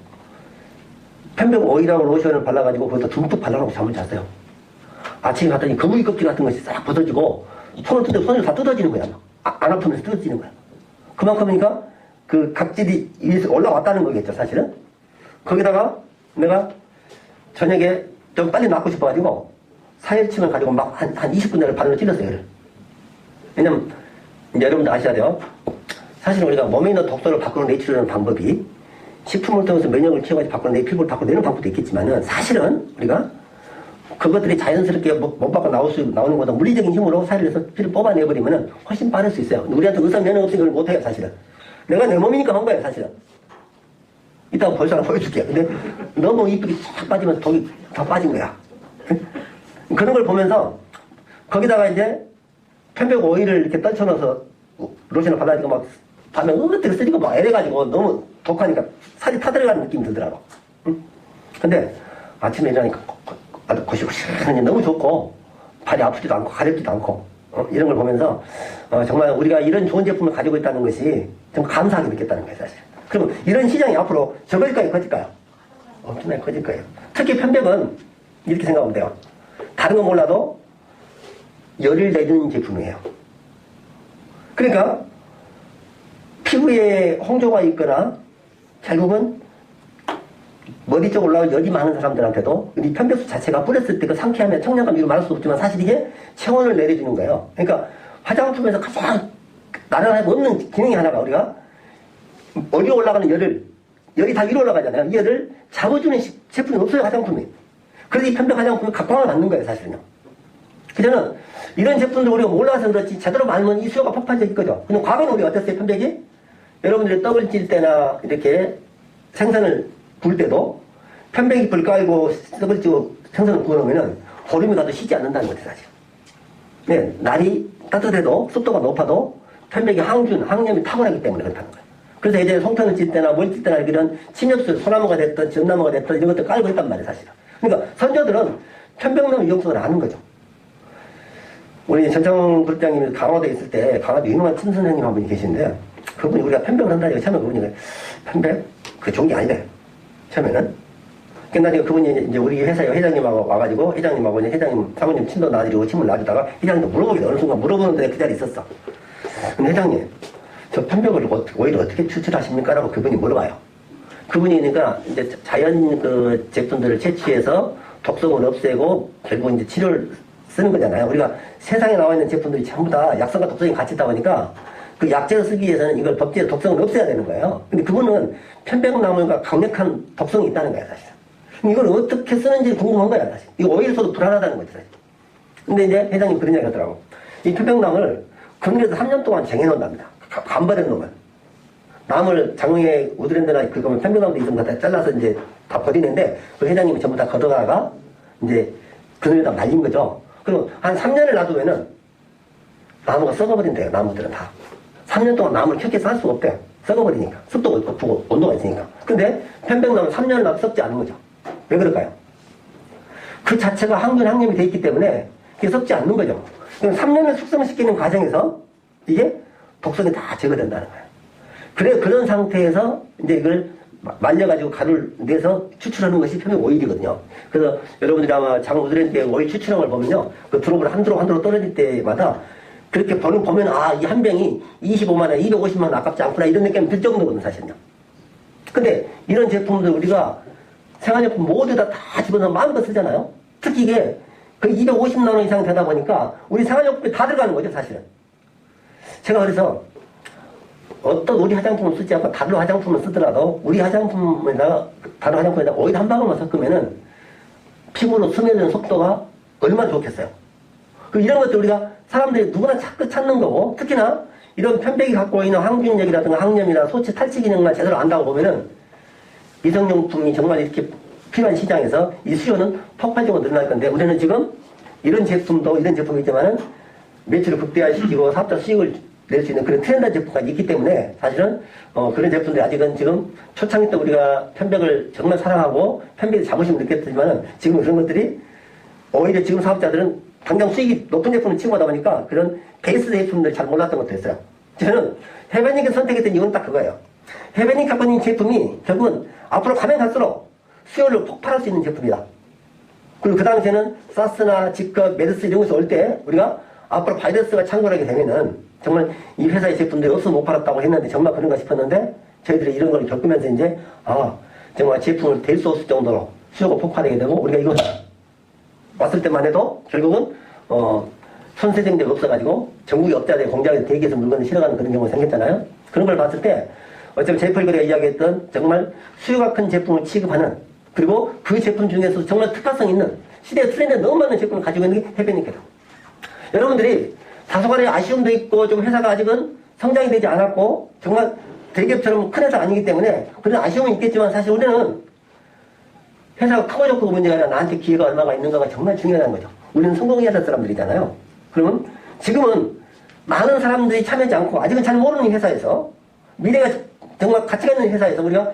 편백 오일하고 로션을 발라가지고 거기다 듬뿍 발라놓고 잠을 잤어요. 아침에 갔더니 거북이 껍질 같은 것이 싹 벗어지고 손을 뜯어 손이 다 뜯어지는 거야. 안 아프면서 뜯어지는 거야. 그만큼이니까 그 각질이 위에서 올라왔다는 거겠죠, 사실은. 거기다가 내가 저녁에 좀 빨리 낫고 싶어가지고 사열침을 가지고 막 한 20분 내를 바늘로 찔렀어요, 얘를. 왜냐면 이제 여러분들 아셔야 돼요. 사실 우리가 몸에 있는 독소를 밖으로 내치려는 방법이 식품을 통해서 면역을 키워가지고 밖으로 피부를 밖으로 내는 방법도 있겠지만은 사실은 우리가 그것들이 자연스럽게 몸 밖으로 나오는 것보다 물리적인 힘으로 사료에서 피를 뽑아내버리면은 훨씬 빠를 수 있어요. 우리한테 의사 면역 없으니 그걸 못해요, 사실은. 내가 내 몸이니까 한 거예요, 사실은. 이따가 벌써 하나 보여줄게요. 근데 너무 이쁘게 쫙 빠지면서 독이 다 빠진 거야. 그런 걸 보면서 거기다가 이제 편백 오일을 이렇게 떨쳐넣어서 로션을 발라주고 막 밤에 으뜨게 쓰리고 막 애래가지고 너무 독하니까 살이 타들어가는 느낌이 들더라고. 응? 근데 아침에 일어나니까 아주 고시고시하니 너무 좋고 발이 아프지도 않고 가렵지도 않고 이런 걸 보면서 정말 우리가 이런 좋은 제품을 가지고 있다는 것이 정말 감사하게 느꼈다는 거예요, 사실. 그럼 이런 시장이 앞으로 적어질까요, 커질까요? 엄청나게 커질 거예요. 특히 편백은 이렇게 생각하면 돼요. 다른 건 몰라도 열을 내주는 제품이에요. 그러니까 피부에 홍조가 있거나 결국은 머리 쪽 올라온 열이 많은 사람들한테도 이 편백수 자체가 뿌렸을 때 그 상쾌함에 청량감 이루 말할 수 없지만 사실 이게 체온을 내려주는 거예요. 그러니까 화장품에서 가장 나라에 없는 기능이 하나가 우리가 머리에 올라가는 열이 다 위로 올라가잖아요. 이 열을 잡아주는 제품이 없어요, 화장품이. 그래서 이 편백 화장품이 각광을 받는 거예요, 사실은요. 그저는 이런 제품들 우리가 몰라서 그렇지 제대로 말면 이 수요가 폭발적일 거죠. 근데 과거는 우리가 어땠어요, 편백이? 여러분들이 떡을 찔 때나 이렇게 생선을 구울 때도 편백이 불 깔고 떡을 찌고 생선을 구워놓으면 보름이 가도 쉬지 않는다는 거죠, 사실. 네, 날이 따뜻해도 습도가 높아도 편백이 항염이 탁월하기 때문에 그렇다는 거예요. 그래서 예전에 송편을 찔 때나 뭘 찔 때나 이런 침엽수, 소나무가 됐든 전나무가 됐든 이런 것들 깔고 했단 말이에요, 사실은. 그러니까 선조들은 편백나무 위험성을 아는 거죠. 우리 전창 그룹장님이 강화도에 있을 때 강화도 유명한 침 선생님 한 분이 계시는데 그분이 우리가 편백을 한다니까 처음에 그분이 편백? 그 좋은 게 아니래. 처음에는. 나중에 그분이 이제 우리 회사에 회장님하고 와가지고 회장님하고 이제 회장님 사모님 침도 놔드리고 침을 놔주다가 회장님도 물어보기도 어느 순간 물어보는데 그 자리에 있었어. 근데 회장님 저 편백을 오히려 어떻게 추출하십니까? 라고 그분이 물어봐요. 그분이 그러니까 이제 자연 그 제품들을 채취해서 독성을 없애고 결국 이제 치료를 쓰는 거잖아요. 우리가 세상에 나와 있는 제품들이 전부 다 약성과 독성이 같이 있다 보니까 그 약재를 쓰기 위해서는 이걸 법제로 독성을 없애야 되는 거예요. 근데 그분은 편백나무가 강력한 독성이 있다는 거야, 사실. 이걸 어떻게 쓰는지 궁금한 거야, 사실. 이거 오히려 써도 불안하다는 거지, 사실. 근데 이제 회장님 그런 얘기 하더라고. 이 편백나무를 건조해서 3년 동안 쟁여놓는답니다. 간버린 놈을. 나무를 장롱에 우드랜드나 그거면 편백나무도 있으면 다 잘라서 이제 다 버리는데 그 회장님이 전부 다 걷어다가 이제 그늘에다 말린 거죠. 그럼 한 3년을 놔두면은 나무가 썩어버린대요, 나무들은 다. 3년 동안 나무를 켜게 쌀 수가 없대요. 썩어버리니까. 습도가 높고 온도가 있으니까. 근데 편백나무는 3년을 놔도 썩지 않는 거죠. 왜 그럴까요? 그 자체가 항균, 돼 있기 때문에 그게 썩지 않는 거죠. 그럼 3년을 숙성시키는 과정에서 이게 독성이 다 제거된다는 거예요. 그래, 그런 상태에서 이제 이걸 말려가지고 가루를 내서 추출하는 것이 편백 오일이거든요. 그래서 여러분들이 아마 장우드랜드의 오일 추출한 걸 보면요. 그 드롭을 한 드롭 떨어질 때마다 그렇게 보면 이 한 병이 25만원, 250만원 아깝지 않구나 이런 느낌이 들 정도거든요, 사실은요. 근데 이런 제품들 우리가 생활용품 모두 다 집어넣어 마음껏 쓰잖아요. 특히 이게 거의 250만원 이상 되다 보니까 우리 생활용품이 다 들어가는 거죠, 사실은. 제가 그래서 어떤 우리 화장품을 쓰지 않고 다른 화장품을 쓰더라도 우리 화장품에다가 다른 화장품에다가 오일 한 방울만 섞으면은 피부로 스며드는 속도가 얼마나 좋겠어요. 이런 것들 우리가 사람들이 누구나 자꾸 찾는 거고 특히나 이런 편백이 갖고 있는 항균력이라든가 항염이나 소치 탈취 기능만 제대로 안다고 보면은 미성용품이 정말 이렇게 필요한 시장에서 이 수요는 폭발적으로 늘어날 건데 우리는 지금 이런 제품도 이런 제품이지만은 매출을 극대화시키고 사업자 수익을 낼 수 있는 그런 트렌드 제품까지 있기 때문에 사실은 그런 제품들이 아직은 지금 초창기 때 우리가 편백을 정말 사랑하고 편백에 자부심을 느꼈지만은 지금 그런 것들이 오히려 지금 사업자들은 당장 수익이 높은 제품을 치고하다 보니까 그런 베이스 제품들 잘 몰랐던 것도 있어요. 저는 해변님께 선택했던 이유는 딱 그거예요. 해변님 갖고 있는 제품이 결국은 앞으로 가면 갈수록 수요를 폭발할 수 있는 제품이다. 그리고 그 당시에는 사스나 지커, 메르스 이런 것이 올 때 우리가 앞으로 바이러스가 창궐하게 되면은 정말 이 회사의 제품들이 없으면 못 팔았다고 했는데 정말 그런가 싶었는데 저희들이 이런 걸 겪으면서 이제 정말 제품을 댈 수 없을 정도로 수요가 폭발하게 되고 우리가 이거 왔을 때만 해도 결국은 손세정제가 없어가지고 전국의 업자들이 공장에 대기해서 물건을 실어가는 그런 경우가 생겼잖아요. 그런 걸 봤을 때 어쩌면 제이펄그레가 이야기했던 정말 수요가 큰 제품을 취급하는 그리고 그 제품 중에서 정말 특화성 있는 시대의 트렌드에 너무 맞는 제품을 가지고 있는 게 해변이거든. 여러분들이 다소간의 아쉬움도 있고 좀 회사가 아직은 성장이 되지 않았고 정말 대기업처럼 큰 회사가 아니기 때문에 그런 아쉬움은 있겠지만 사실 우리는 회사가 크고 좋고 문제가 아니라 나한테 기회가 얼마가 있는가가 정말 중요한 거죠. 우리는 성공해야 될 사람들이잖아요. 그러면 지금은 많은 사람들이 참여하지 않고 아직은 잘 모르는 회사에서 미래가 정말 가치가 있는 회사에서 우리가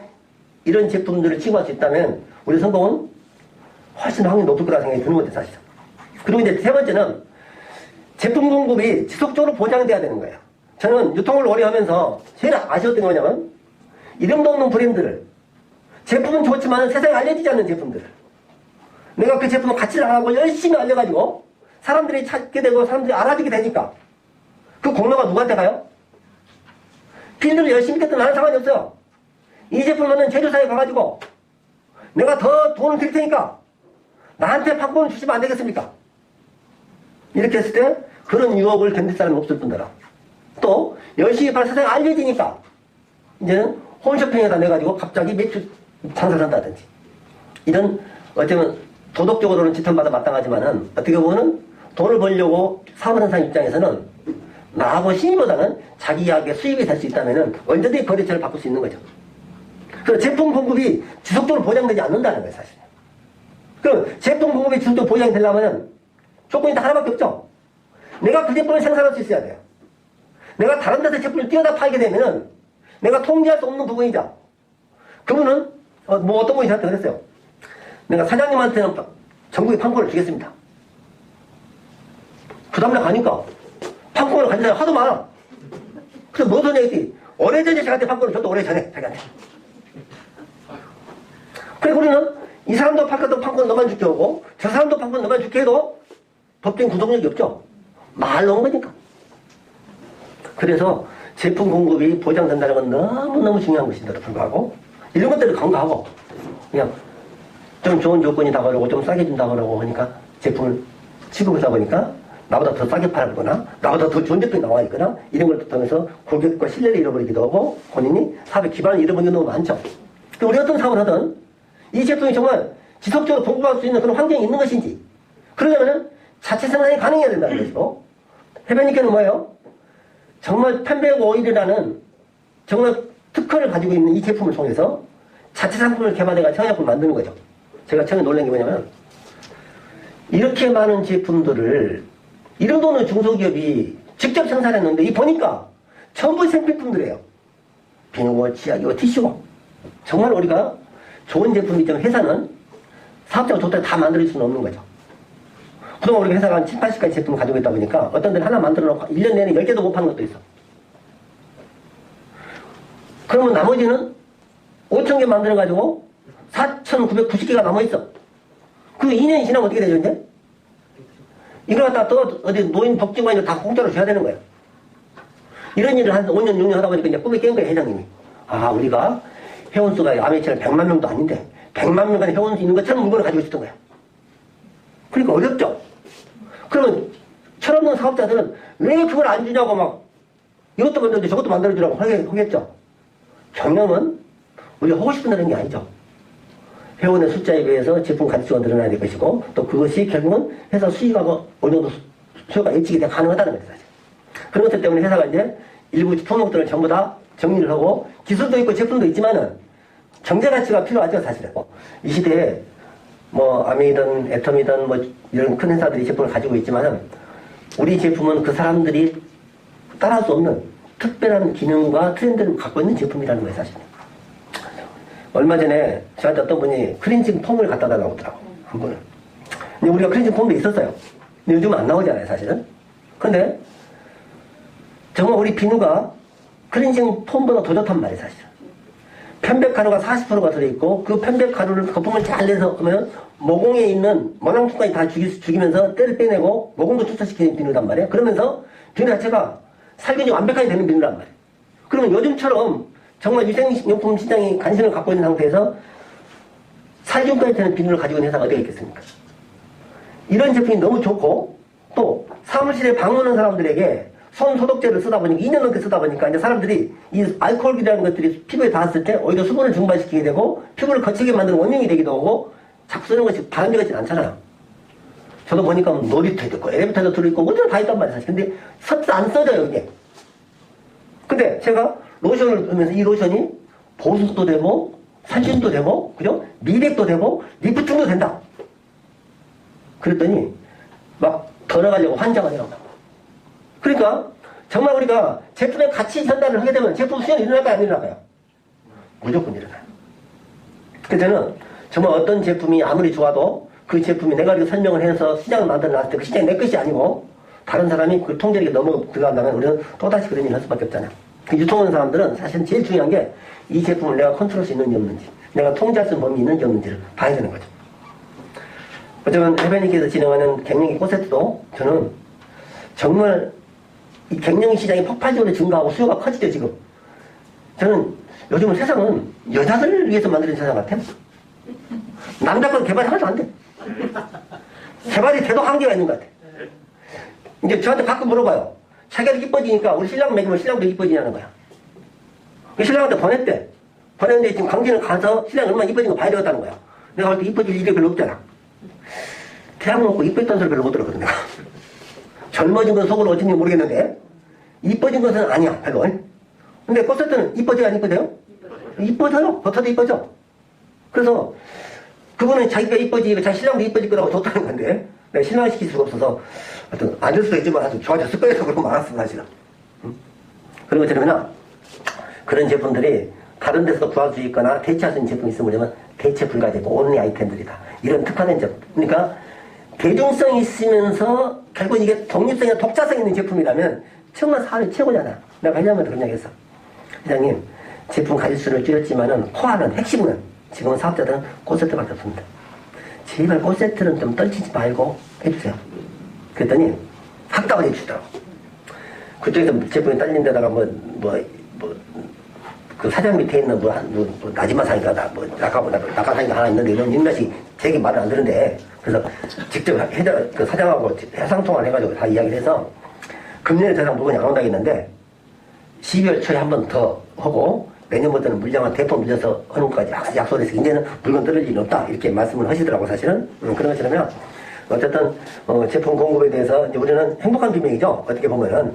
이런 제품들을 취급할 수 있다면 우리 성공은 훨씬 확률이 높을 거라 생각이 드는 거죠, 사실. 그리고 이제 세 번째는 제품 공급이 지속적으로 보장돼야 되는 거예요. 저는 유통을 오래 하면서 제일 아쉬웠던 게 뭐냐면 이름도 없는 브랜드를 제품은 좋지만 세상에 알려지지 않는 제품들을 내가 그 제품을 가치를 안 하고 열심히 알려가지고 사람들이 찾게 되고 사람들이 알아주게 되니까 그 공로가 누구한테 가요? 빌드를 열심히 했던 나는 상관이 없어요. 이 제품은 제조사에 가가지고 내가 더 돈을 드릴 테니까 나한테 판권을 주시면 안 되겠습니까? 이렇게 했을 때 그런 유혹을 견딜 사람이 없을 뿐더러 또 열심히 팔 세상에 알려지니까 이제는 홈쇼핑에다 내가지고 갑자기 매출 장사를 한다든지 이런 어쩌면 도덕적으로는 지탄받아 마땅하지만은 어떻게 보면은 돈을 벌려고 사업을 하는 사람 입장에서는 나하고 신의보다는 자기에게 수입이 될 수 있다면은 언제든지 거래처를 바꿀 수 있는 거죠. 그래서 제품 공급이 지속적으로 보장되지 않는다는 거예요, 사실. 그럼 제품 공급이 지속적으로 보장이 되려면은 조건이 다 하나밖에 없죠. 내가 그 제품을 생산할 수 있어야 돼요. 내가 다른 데서 제품을 띄어다 팔게 되면은 내가 통제할 수 없는 부분이죠. 그분은 어떤 분이 저한테 그랬어요. 내가 사장님한테는 전국에 판권을 주겠습니다. 그 다음날 가니까 판권을 가진 사람이 하도 많아. 그래서 무슨 소리 했지? 오래전에 저한테 판권을 줬다, 오래전에 자기한테. 그래 우리는 이 사람도 판권 너만 줄게 하고 저 사람도 판권 너만 줄게 해도 법적인 구속력이 없죠. 말로 온 거니까. 그래서 제품 공급이 보장된다는 건 너무너무 중요한 것인데도 불구하고 이런 것들을 간과하고 그냥 좀 좋은 조건이다 그러고 좀 싸게 준다 그러고 하니까 제품을 취급하다 보니까 나보다 더 싸게 팔거나 나보다 더 좋은 제품이 나와 있거나 이런 걸 통해서 고객과 신뢰를 잃어버리기도 하고 본인이 사업의 기반을 잃어버리는 경우가 많죠. 우리 어떤 사업을 하든 이 제품이 정말 지속적으로 공급할 수 있는 그런 환경이 있는 것인지 그러려면 자체 생산이 가능해야 된다는 것이고 해변니케는 뭐예요? 정말 편백 오일이라는 정말 특허를 가지고 있는 이 제품을 통해서 자체 상품을 개발해가 청약품을 만드는 거죠. 제가 처음에 놀란 게 뭐냐면 이렇게 많은 제품들을 이런 돈을 중소기업이 직접 생산했는데 이 보니까 전부 생필품들이에요. 비누고 치약이고 티슈고 정말 우리가 좋은 제품이 있지만 회사는 사업자가 좋다고 다 만들 수는 없는 거죠. 그동안 우리가 회사가 한 7, 80가지 제품을 가지고 있다 보니까 어떤 데는 하나 만들어 놓고 1년 내내 10개도 못 파는 것도 있어. 그러면 나머지는 5,000개 만들어가지고 4,990개가 남아있어. 그 2년이 지나면 어떻게 되죠, 이제? 이걸 갖다 또 어디 노인 복지관에 다 공짜로 줘야 되는 거예요. 이런 일을 한 5년, 6년 하다 보니까 이제 꿈에 깬 거예요, 회장님이. 회리가 회원수가 아메리카는 100만 명도 아닌데 100만 명간 회원수 있는 것처럼 물건을 가지고 있었던 거야. 그러니까 어렵죠. 그러면 철없는 사업자들은 왜 그걸 안 주냐고 막 이것도 만들어주고 저것도 만들어주라고 하겠죠. 경영은 우리가 하고 싶은 대로 게 아니죠. 회원의 숫자에 비해서 제품 가치가 늘어나야 될 것이고 또 그것이 결국은 회사 수익과 어느 정도 수요가 예측이 가능하다는 거죠. 사실. 그런 것들 때문에 회사가 이제 일부 품목들을 전부 다 정리를 하고 기술도 있고 제품도 있지만은 경제 가치가 필요하죠, 사실은. 이 시대에 아메이든 애텀이든 이런 큰 회사들이 제품을 가지고 있지만은 우리 제품은 그 사람들이 따라할 수 없는 특별한 기능과 트렌드를 갖고 있는 제품이라는 거예요, 사실. 얼마 전에 저한테 어떤 분이 클렌징 폼을 갖다 달라고 하더라고, 한 분은. 근데 우리가 클렌징 폼도 있었어요. 근데 요즘은 안 나오잖아요, 사실은. 근데 정말 우리 비누가 클렌징 폼보다 더 좋단 말이에요, 사실은. 편백가루가 40%가 들어있고 그 편백가루를 거품을 잘 내서 하면 모공에 있는 모낭충까지 다 죽이면서 때를 빼내고 모공도 축소시키는 비누란 말이에요. 그러면서 비누 자체가 살균이 완벽하게 되는 비누란 말이에요. 그러면 요즘처럼 정말 유생용품 시장이 관심을 갖고 있는 상태에서 살균까지 되는 비누를 가지고 있는 회사가 어디가 있겠습니까? 이런 제품이 너무 좋고 또 사무실에 방문하는 사람들에게 손 소독제를 쓰다 보니까 2년 넘게 쓰다 보니까 이제 사람들이 이 알코올이라는 것들이 피부에 닿았을 때 오히려 수분을 증발시키게 되고 피부를 거치게 만드는 원인이 되기도 하고 자꾸 쓰는 것이 바람직하진 않잖아요. 저도 보니까 놀이터에도 있고 엘리베이터도 들어있고 어디나 다 있단 말이에요 사실. 근데 안 써져요 이게. 근데 제가 로션을 하면서 이 로션이 보습도 되고 살균도 되고 그죠? 미백도 되고 리프팅도 된다. 그랬더니 막 덜어가려고 환장하더라고요. 그러니까 정말 우리가 제품의 가치 전달을 하게 되면 제품 수요는 일어날까요? 안 일어날까요? 무조건 일어나요. 그래서 저는 정말 어떤 제품이 아무리 좋아도 그 제품이 내가 이렇게 설명을 해서 시장을 만들어 놨을 때 그 시장이 내 것이 아니고 다른 사람이 그 통제력에 넘어 들어간다면 우리는 또다시 그런 일을 할 수밖에 없잖아요. 그 유통하는 사람들은 사실 제일 중요한 게 이 제품을 내가 컨트롤할 수 있는지 없는지 내가 통제할 수 있는 범위 있는지 없는지를 봐야 되는 거죠. 어쩌면 해변님께서 진행하는 갱년기 꽃세트도 저는 정말 이 갱년기 시장이 폭발적으로 증가하고 수요가 커지죠 지금. 저는 요즘은 세상은 여자들을 위해서 만드는 세상 같아요. 남자 건 개발이 하나도 안 돼. 개발이 돼도 한계가 있는 것 같아. 이제 저한테 가끔 물어봐요. 자기가 이뻐지니까 우리 신랑 먹이면 신랑도 이뻐지냐는 거야. 신랑한테 보냈대. 보냈는데 지금 강진을 가서 신랑이 얼마나 이뻐진 거 봐야 되겠다는 거야. 내가 볼 때 이뻐질 일이 별로 없잖아. 대학 먹고 이뻐졌다는 소리 별로 못 들었거든 내가. 젊어진 건 속으로 어쩐지 모르겠는데 이뻐진 것은 아니야 별로. 근데 꽃세트는 이뻐져요 안 이뻐져요? 이뻐져요. 겉어도 이뻐져. 그래서 그거는 자기가 이뻐지고 자기 신랑도 이뻐질 거라고 줬다는 건데 내가 신랑시킬 수가 없어서 하여튼 안 될 수도 있지만 아주 좋아졌을 거예요. 그러고 말았습니다 사실은. 그런 것처럼이나 그런 제품들이 다른 데서도 구할 수 있거나 대체할 수 있는 제품이 있으면 뭐냐면 대체 불가 제품, 온리 아이템들이다. 이런 특화된 제품. 그러니까 대중성이 있으면서 결국 이게 독립성이나 독자성 있는 제품이라면 정말 사람이 최고잖아. 내가 회장님한테 그런 얘기 했어. 회장님, 제품 가짓수를 줄였지만은 코어는 핵심은 지금은 사업자들은 꽃세트밖에 없습니다. 제발 꽃세트는 좀 떨치지 말고 해주세요. 그랬더니 확답을 해주시더라고. 그쪽에서 제품이 딸린 데다가 그 사장 밑에 있는 나지마상인가 낙하산인가 하나 있는데 이런 인맛이 제게 말을 안 듣는데 그래서 직접 그 사장하고 해상통화를 해가지고 다 이야기를 해서 금년에 더 이상 물건이 안 온다겠는데 12월 초에 한 번 더 하고 내년부터는 물량을 대폭 밀려서 하는 것까지 약속해서 이제는 물건 떨어질 일 없다 이렇게 말씀을 하시더라고 사실은. 그런 것처럼요. 어쨌든 제품 공급에 대해서 이제 우리는 행복한 비명이죠. 어떻게 보면은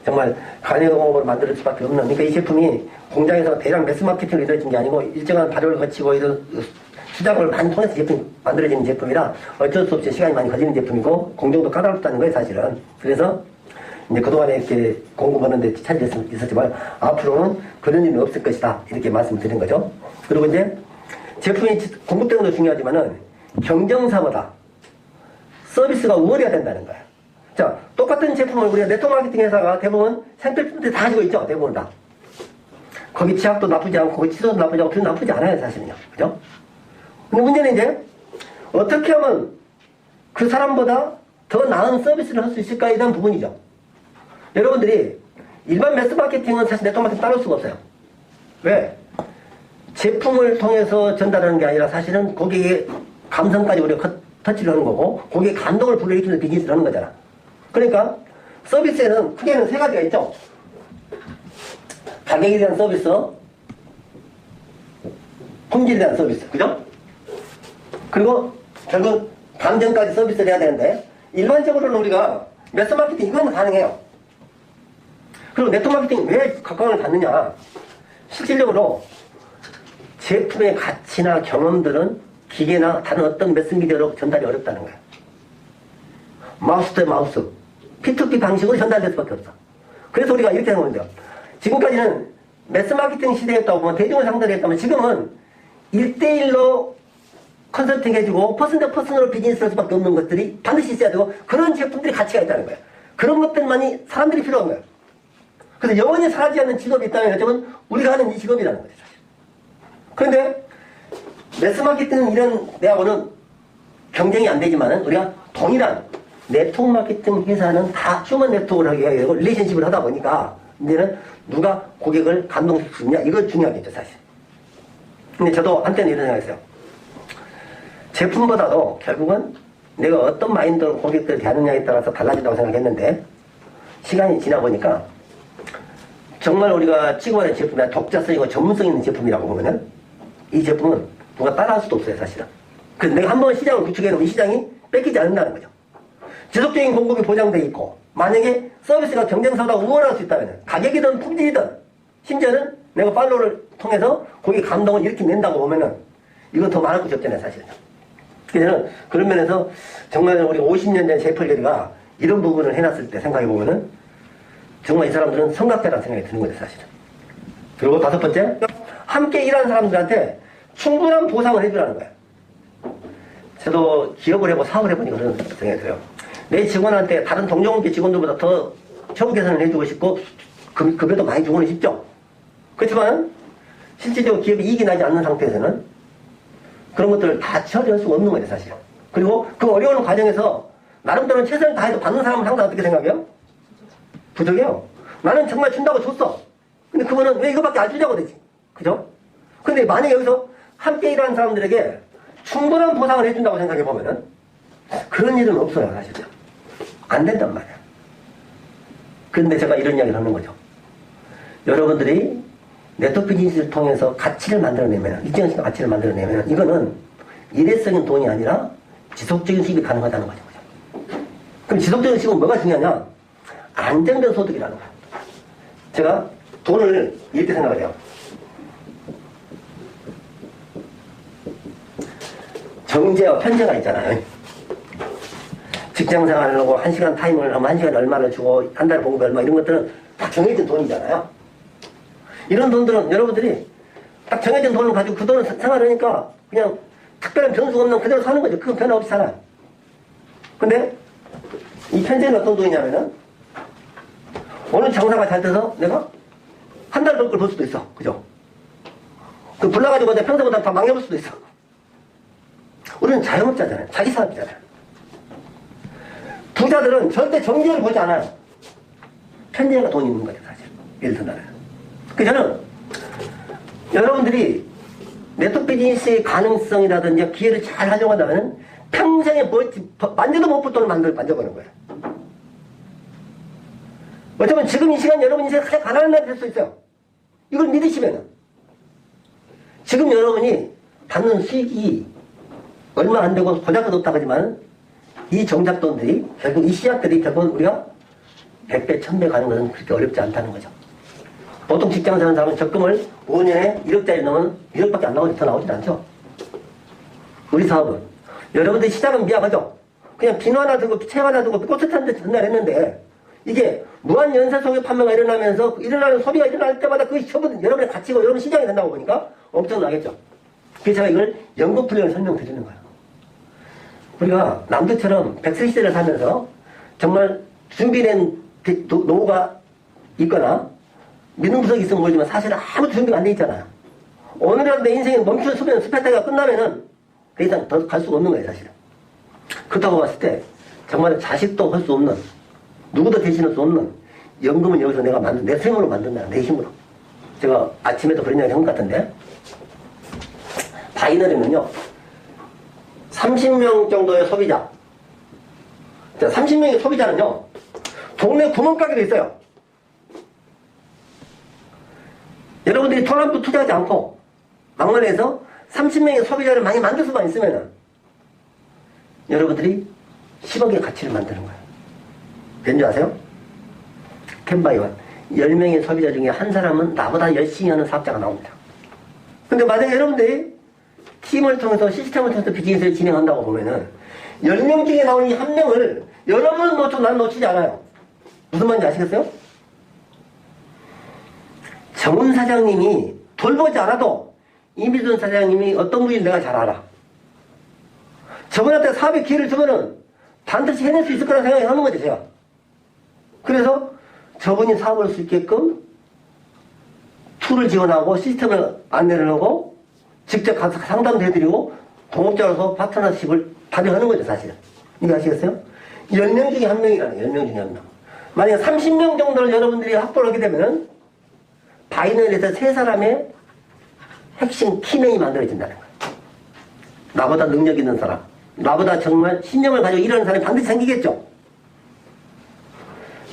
정말 간이도 공급으로 만들 수밖에 없는. 그러니까 이 제품이 공장에서 대량 매스 마케팅으로 이루어진 게 아니고 일정한 발효를 거치고 이런 수작을 많이 통해서 제품이 만들어지는 제품이라 어쩔 수 없이 시간이 많이 걸리는 제품이고 공정도 까다롭다는 거예요 사실은. 그래서 이제 그동안에 이렇게 공급하는데 차질이 있었지만 앞으로는 그런 일은 없을 것이다 이렇게 말씀을 드린 거죠. 그리고 이제 제품이 공급되는 것도 중요하지만은 경쟁사보다 서비스가 우월해야 된다는 거예요. 자, 똑같은 제품을 우리가 네트워크 마케팅 회사가 대부분 생필품들 다 가지고 있죠. 대부분 다. 거기 치약도 나쁘지 않고 거기 치소도 나쁘지 않고 별로 나쁘지 않아요 사실은요. 그죠? 근데 문제는 이제 어떻게 하면 그 사람보다 더 나은 서비스를 할 수 있을까에 대한 부분이죠. 여러분들이 일반 매스 마케팅은 사실 네트워크 마케팅 따를 수가 없어요. 왜? 제품을 통해서 전달하는 게 아니라 사실은 고객의 감성까지 우리가 터치를 하는 거고 고객의 감동을 불러일으키는 비즈니스를 하는 거잖아. 그러니까 서비스에는 크게는 세 가지가 있죠. 가격에 대한 서비스, 품질에 대한 서비스, 그죠? 그리고 결국 감정까지 서비스를 해야 되는데 일반적으로는 우리가 매스 마케팅 이건 가능해요. 그리고 네트워크 마케팅 왜 각광을 받느냐? 실질적으로 제품의 가치나 경험들은 기계나 다른 어떤 매스 미디어로 전달이 어렵다는 거예요. 마우스 대 마우스, P2P 방식으로 전달될 수밖에 없어. 그래서 우리가 이렇게 하는 건데요. 지금까지는 매스 마케팅 시대였다고 보면 대중을 상대로 했다면 지금은 1대1로 컨설팅 해주고 퍼슨트 퍼슨으로 비즈니스를 할 수밖에 없는 것들이 반드시 있어야 되고 그런 제품들이 가치가 있다는 거예요. 그런 것들만이 사람들이 필요한 거예요. 그래서 영원히 사라지지 않는 직업이 있다면 어쩌면 우리가 하는 이 직업이라는 거죠. 사실. 그런데 매스마케팅 이런 내하고는 경쟁이 안 되지만은 우리가 동일한 네트워크 마케팅 회사는 다 휴먼 네트워크를 하게 되고 릴레이션십을 하다 보니까 이제는 누가 고객을 감동시킬 수 있냐 이거 중요하겠죠 사실. 근데 저도 한때는 이런 생각했어요. 제품보다도 결국은 내가 어떤 마인드로 고객들을 대하느냐에 따라서 달라진다고 생각했는데 시간이 지나 보니까 정말 우리가 취급하는 제품이 독자성이고 전문성 있는 제품이라고 보면은 이 제품은 누가 따라할 수도 없어요 사실은. 그래서 내가 한번 시장을 구축해놓으면 이 시장이 뺏기지 않는다는 거죠. 지속적인 공급이 보장되어 있고 만약에 서비스가 경쟁사보다 우월할 수 있다면 가격이든 품질이든 심지어는 내가 팔로우를 통해서 고객 감동을 일으켜낸다고 보면은 이건 더 말할 것이 없잖아요 사실은. 그래서 그런 면에서 정말 우리 50년 전 제이펄리가 이런 부분을 해놨을 때 생각해보면은 정말 이 사람들은 성각자라는 생각이 드는 거죠 사실은. 그리고 다섯 번째, 함께 일하는 사람들한테 충분한 보상을 해주라는 거예요. 저도 기업을 해보고 사업을 해보니까 그런 생각이 들어요. 내 직원한테 다른 동종업계 직원들보다 더 처우 개선을 해주고 싶고 급여도 많이 주고는 싶죠. 그렇지만 실질적으로 기업이 이익이 나지 않는 상태에서는 그런 것들을 다 처리할 수가 없는 거죠 사실. 그리고 그 어려운 과정에서 나름대로 최선을 다해서 받는 사람은 항상 어떻게 생각해요? 부족해요. 나는 정말 준다고 줬어. 근데 그거는 왜 이거밖에 안 주냐고 되지. 그죠? 근데 만약에 여기서 함께 일하는 사람들에게 충분한 보상을 해준다고 생각해보면은 그런 일은 없어요 사실은. 안 된단 말이야. 근데 제가 이런 이야기를 하는 거죠. 여러분들이 네트워크 비즈니스를 통해서 가치를 만들어내면, 일정한 가치를 만들어내면 이거는 일회성인 돈이 아니라 지속적인 수입이 가능하다는 거죠. 그럼 지속적인 수입은 뭐가 중요하냐? 안정된 소득이라는 거예요. 제가 돈을 이렇게 생각을 해요. 정제와 편제가 있잖아요. 직장 생활을 하고 1시간 타임을 하면 1시간에 얼마를 주고 한 달에 봉급이 얼마 이런 것들은 다 정해진 돈이잖아요. 이런 돈들은 여러분들이 딱 정해진 돈을 가지고 그 돈을 생활하니까 그냥 특별한 변수가 없는 그대로 사는 거죠. 그건 변화 없이 살아요. 근데 이 편제는 어떤 돈이냐면은 오늘 장사가 잘 돼서 내가 한 달 벌 수도 있어. 그죠? 그 불나가지고 내 평소보다 다 망해볼 수도 있어. 우리는 자영업자잖아요. 자기 사업이잖아요. 부자들은 절대 정제를 보지 않아요. 편제가 돈이 있는 거죠, 사실. 예를 들면. 그래서 저는 여러분들이 네트워크 비즈니스의 가능성이라든지 기회를 잘 활용한다면 평생에 만져도 못 볼 돈을 만져보는 거예요. 어쩌면 지금 이 시간 여러분 인생에 가장 가난한 날이 될 수 있어요. 이걸 믿으시면은. 지금 여러분이 받는 수익이 얼마 안 되고 고작도 높다고 하지만 이 정작돈들이 결국 이 씨앗들이 결국 우리가 100배, 1000배 가는 것은 그렇게 어렵지 않다는 거죠. 보통 직장 사는 사람은 적금을 5년에 1억짜리 넣으면 1억밖에 안 나오지, 더 나오진 않죠. 우리 사업은. 여러분들 시작은 미약하죠? 그냥 비누 하나 두고, 채 하나 두고, 꽃을 타는데 전날 했는데, 이게 무한 연쇄 속의 판매가 일어나면서, 일어나는 소비가 일어날 때마다 그 전부 여러분의 가치고 여러분 시장이 된다고 보니까 엄청나겠죠. 그래서 제가 이걸 연금풀이를 설명드리는 거예요. 우리가 남들처럼 100세 시대를 살면서 정말 준비된 노후가 있거나 믿음 부석이 있으면 모르지만 사실은 아무도 준비가 안 돼 있잖아요. 오늘이라도 내 인생에 멈춘 스페타가 끝나면은 그 이상 더 갈 수가 없는 거예요, 사실은. 그렇다고 봤을 때 정말 자식도 할 수 없는, 누구도 대신할 수 없는 연금은 여기서 내가 내 생으로 만든다, 내 힘으로. 제가 아침에도 그런 이야기 한 것 같은데, 바이너리는요, 30명 정도의 소비자. 30명의 소비자는요, 동네 구멍가게도 있어요. 여러분들이 돈 한 푼 투자하지 않고 막말해서 30명의 소비자를 많이 만들 수만 있으면은 여러분들이 10억의 가치를 만드는 거예요. 왠지 아세요? 캔바이원 10명의 소비자 중에 한 사람은 나보다 열심히 하는 사업자가 나옵니다. 근데 만약에 여러분들이 팀을 통해서 시스템을 통해서 비즈니스를 진행한다고 보면은 10명 중에 나오는 이 한 명을 여러분은 놓쳐도 난 놓치지 않아요. 무슨 말인지 아시겠어요? 정은 사장님이 돌보지 않아도 이미준 사장님이 어떤 분인지 내가 잘 알아. 저분한테 사업의 기회를 주면은 반드시 해낼 수 있을 거라는 생각이 하는 거죠, 제가. 그래서 저분이 사업을 할 수 있게끔 툴을 지원하고 시스템을 안내를 하고 직접 가서 상담도 해드리고 동업자로서 파트너십을 발휘하는 거죠, 사실은. 이거 아시겠어요? 10명 중에 1명이라는 거예요. 10명 중에 1명. 만약에 30명 정도를 여러분들이 확보를 하게 되면 바이너리에서 3사람의 핵심 키명이 만들어진다는 거예요. 나보다 능력 있는 사람, 나보다 정말 신념을 가지고 일하는 사람이 반드시 생기겠죠.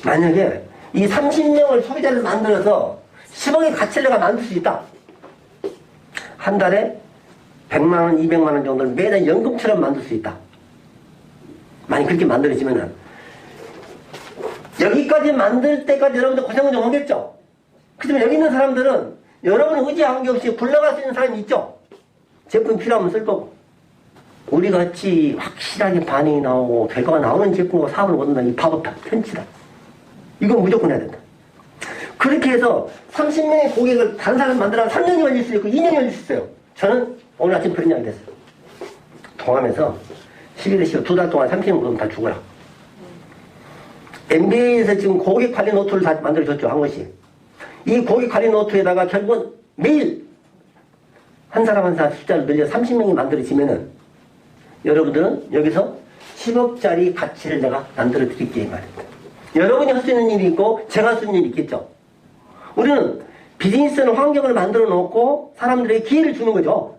만약에 이 30명을 소비자를 만들어서 10억의 가치를 내가 만들 수 있다. 한 달에 100만원, 200만원 정도를 매달 연금처럼 만들 수 있다. 만약 그렇게 만들어지면은 여기까지 만들 때까지 여러분들 고생은 좀 하겠죠. 그렇지만 여기 있는 사람들은 여러분이 의지하는 게 없이 굴러갈 수 있는 사람이 있죠. 제품 필요하면 쓸 거고. 우리 같이 확실하게 반응이 나오고 결과가 나오는 제품과 사업을 못한다. 이 바보다. 편치다. 이건 무조건 해야 된다. 그렇게 해서 30명의 고객을 다른 사람 만들어 3년이 걸릴 수 있고 2년이 걸릴 수 있어요. 저는 오늘 아침 그런 이야기 됐어요. 동암에서 12대 15 2달 동안 30명 보면 다 죽어라. MBA에서 지금 고객 관리 노트를 다 만들어줬죠. 한 것이. 이 고객 관리 노트에다가 결국은 매일 한 사람 한 사람 숫자를 늘려 30명이 만들어지면은 여러분들은 여기서 10억짜리 가치를 내가 만들어 드릴게요. 말입니다. 여러분이 할 수 있는 일이 있고 제가 할 수 있는 일이 있겠죠. 우리는 비즈니스는 환경을 만들어 놓고 사람들에게 기회를 주는 거죠.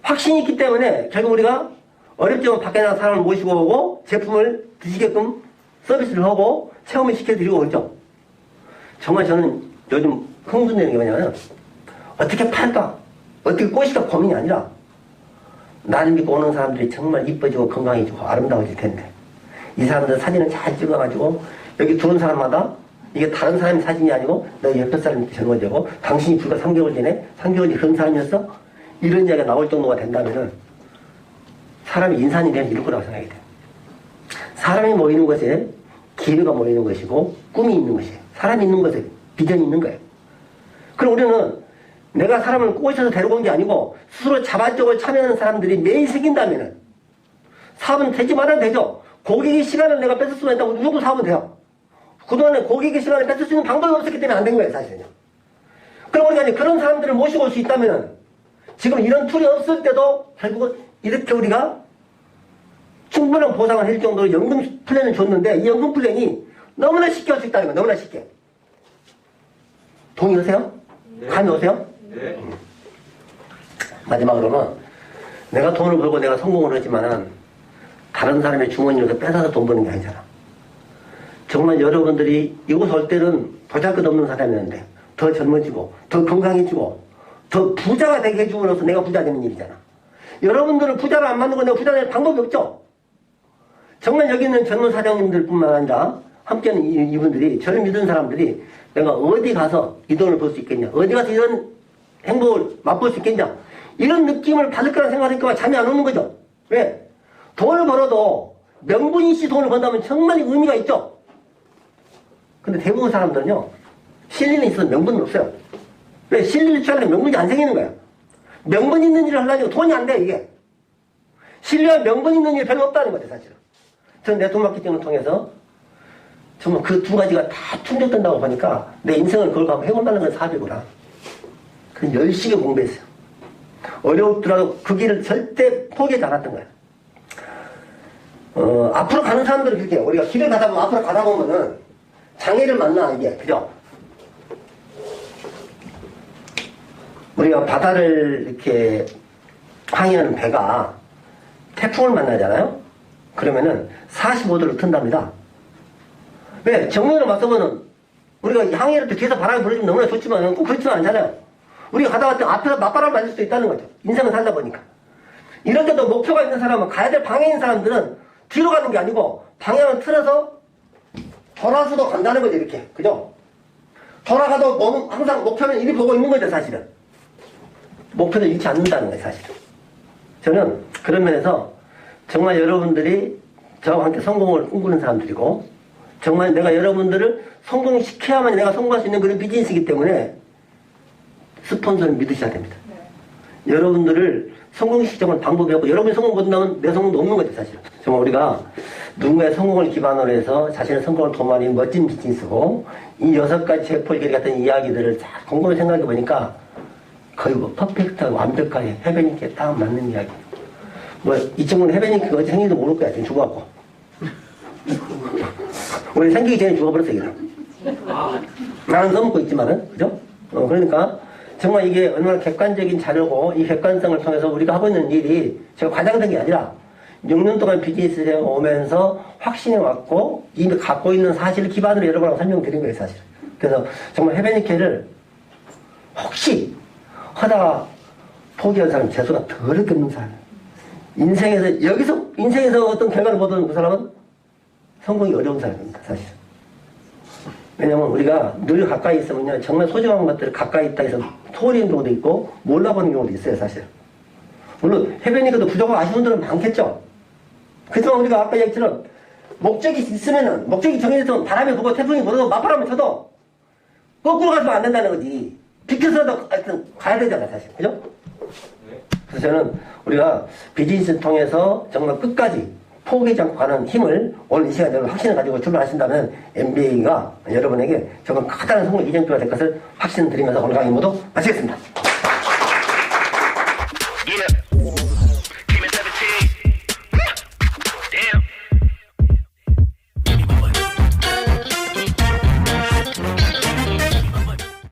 확신이 있기 때문에 결국 우리가 어렵지만 밖에 나가 사람을 모시고 오고 제품을 드시게끔 서비스를 하고 체험을 시켜드리고 그러죠. 정말 저는 요즘 흥분되는 게 뭐냐면 어떻게 팔까? 어떻게 꼬실까 고민이 아니라 나를 믿고 오는 사람들이 정말 이뻐지고 건강해지고 아름다워질 텐데 이 사람들 사진을 잘 찍어가지고 여기 들어온 사람마다 이게 다른 사람의 사진이 아니고 너 옆에 사람이 젊어지고 당신이 불과 3개월 전에 3개월 뒤에 그런 사람이었어? 이런 이야기가 나올 정도가 된다면은 사람이 인산이 되면 이럴 거라고 생각이 돼요. 사람이 모이는 것에 기회가 모이는 것이고 꿈이 있는 것이에요. 사람이 있는 것에 비전이 있는 거예요. 그럼 우리는 내가 사람을 꼬셔서 데리고 온 게 아니고 스스로 자발적으로 참여하는 사람들이 매일 생긴다면은 사업은 되지 말아도 되죠. 고객의 시간을 내가 뺏을 수가 있다고 누구 사업은 돼요. 그동안에 고객의 시간을 뺏을 수 있는 방법이 없었기 때문에 안 된 거예요, 사실은요. 그럼 우리가 이제 그런 사람들을 모시고 올 수 있다면은 지금 이런 툴이 없을 때도 결국은 이렇게 우리가 충분한 보상을 해줄 정도로 연금 플랜을 줬는데 이 연금 플랜이 너무나 쉽게 할 수 있다는 거예요. 너무나 쉽게. 동의하세요? 네. 감이 오세요? 네. 마지막으로는 내가 돈을 벌고 내가 성공을 하지만은 다른 사람의 주머니에서 뺏어서 돈 버는 게 아니잖아. 정말 여러분들이 이곳 올 때는 보잘것없는 사람이었는데 더 젊어지고 더 건강해지고 더 부자가 되게 해줌으로써 내가 부자 되는 일이잖아. 여러분들은 부자를 안 만들고 내가 부자 될 방법이 없죠. 정말 여기 있는 젊은 사장님들 뿐만 아니라 함께하는 이분들이 저를 믿은 사람들이 내가 어디 가서 이 돈을 벌 수 있겠냐, 어디 가서 이런 행복을 맛볼 수 있겠냐, 이런 느낌을 받을 거라는 생각하니까 잠이 안 오는 거죠. 왜? 돈을 벌어도 명분이씨 돈을 번다면 정말 의미가 있죠. 근데 대부분 사람들은요, 실리는 있어도 명분은 없어요. 왜? 실리를 취하려면 명분이 안 생기는 거야. 명분 있는 일을 하려니까 돈이 안 돼, 이게. 실리와 명분 있는 일이 별로 없다는 거죠, 사실은. 저는 네트워크 마케팅을 통해서 정말 그 두 가지가 다 충족된다고 보니까 내 인생을 그걸 한번 해본다는 건 사업이구나. 그래서 열심히 공부했어요. 어려웠더라도 그 길을 절대 포기하지 않았던 거예요. 앞으로 가는 사람들은 그렇게 해요. 우리가 길을 가다 보면 앞으로 가다 보면은 장애를 만나, 이게. 그죠? 우리가 바다를 이렇게 항해하는 배가 태풍을 만나잖아요? 그러면은 45도를 튼답니다. 왜? 정면으로 맞서면은 우리가 항해할 때 뒤에서 바람이 불어주면 너무나 좋지만 꼭 그렇지는 않잖아요. 우리가 가다 갔다 앞에서 맞바람을 맞을 수도 있다는 거죠. 인생을 살다 보니까. 이럴 때도 목표가 있는 사람은, 가야 될 방향인 있는 사람들은 뒤로 가는 게 아니고 방향을 틀어서 돌아서도 간다는 거죠, 이렇게. 그죠? 돌아가도 몸은 항상 목표는 이리 보고 있는 거죠, 사실은. 목표를 잃지 않는다는 거예요, 사실은. 저는 그런 면에서 정말 여러분들이 저와 함께 성공을 꿈꾸는 사람들이고, 정말 내가 여러분들을 성공시켜야만 내가 성공할 수 있는 그런 비즈니스이기 때문에 스폰서를 믿으셔야 됩니다. 네. 여러분들을 성공시키자면 방법이 없고, 여러분이 성공 못한다면 내 성공도 없는 거죠, 사실. 정말 우리가 누군가의 성공을 기반으로 해서 자신의 성공을 도모하는 멋진 비즈니스고, 이 6가지 체포일결 같은 이야기들을 잘 곰곰이 생각해 보니까 거의 뭐 퍼펙트하고 완벽하게 해변이께 딱 맞는 이야기. 뭐 이 친구는 해변이니까 어디 생긴지도 모를 거야. 지금 죽어갖고. 우리 생기기 전에 죽어버렸어 이게. 나는 써먹고 있지만은 그죠? 그러니까 정말 이게 얼마나 객관적인 자료고 이 객관성을 통해서 우리가 하고 있는 일이 제가 과장된 게 아니라 6년 동안 비즈니스에 오면서 확신해 왔고 이미 갖고 있는 사실을 기반으로 여러분하고 설명드린 거예요 사실. 그래서 정말 해변이케를 혹시 하다가 포기한 사람 재수가 더럽게 없는 사람. 인생에서 어떤 결과를 보던 그 사람은 성공이 어려운 사람입니다 사실. 왜냐면 우리가 늘 가까이 있으면 정말 소중한 것들을 가까이 있다 해서 소홀히 경우도 있고 몰라보는 경우도 있어요 사실. 물론 해변이니까도 부족하고 아쉬운 분들은 많겠죠. 그렇지만 우리가 아까 얘기했처럼 목적이 있으면은 목적이 정해져서 바람이 불고 태풍이 불어도 맞바람을 쳐도 거꾸로 가서는 안 된다는 거지. 비켜서라도 하여튼 가야 되잖아 사실. 그죠? 그래서 저는 우리가 비즈니스를 통해서 정말 끝까지 포기하지 않고 가는 힘을 오늘 이 시간에 확신을 가지고 출발하신다면 MBA가 여러분에게 정말 커다란 성공 이정표가 될 것을 확신드리면서 오늘 강의 모두 마치겠습니다.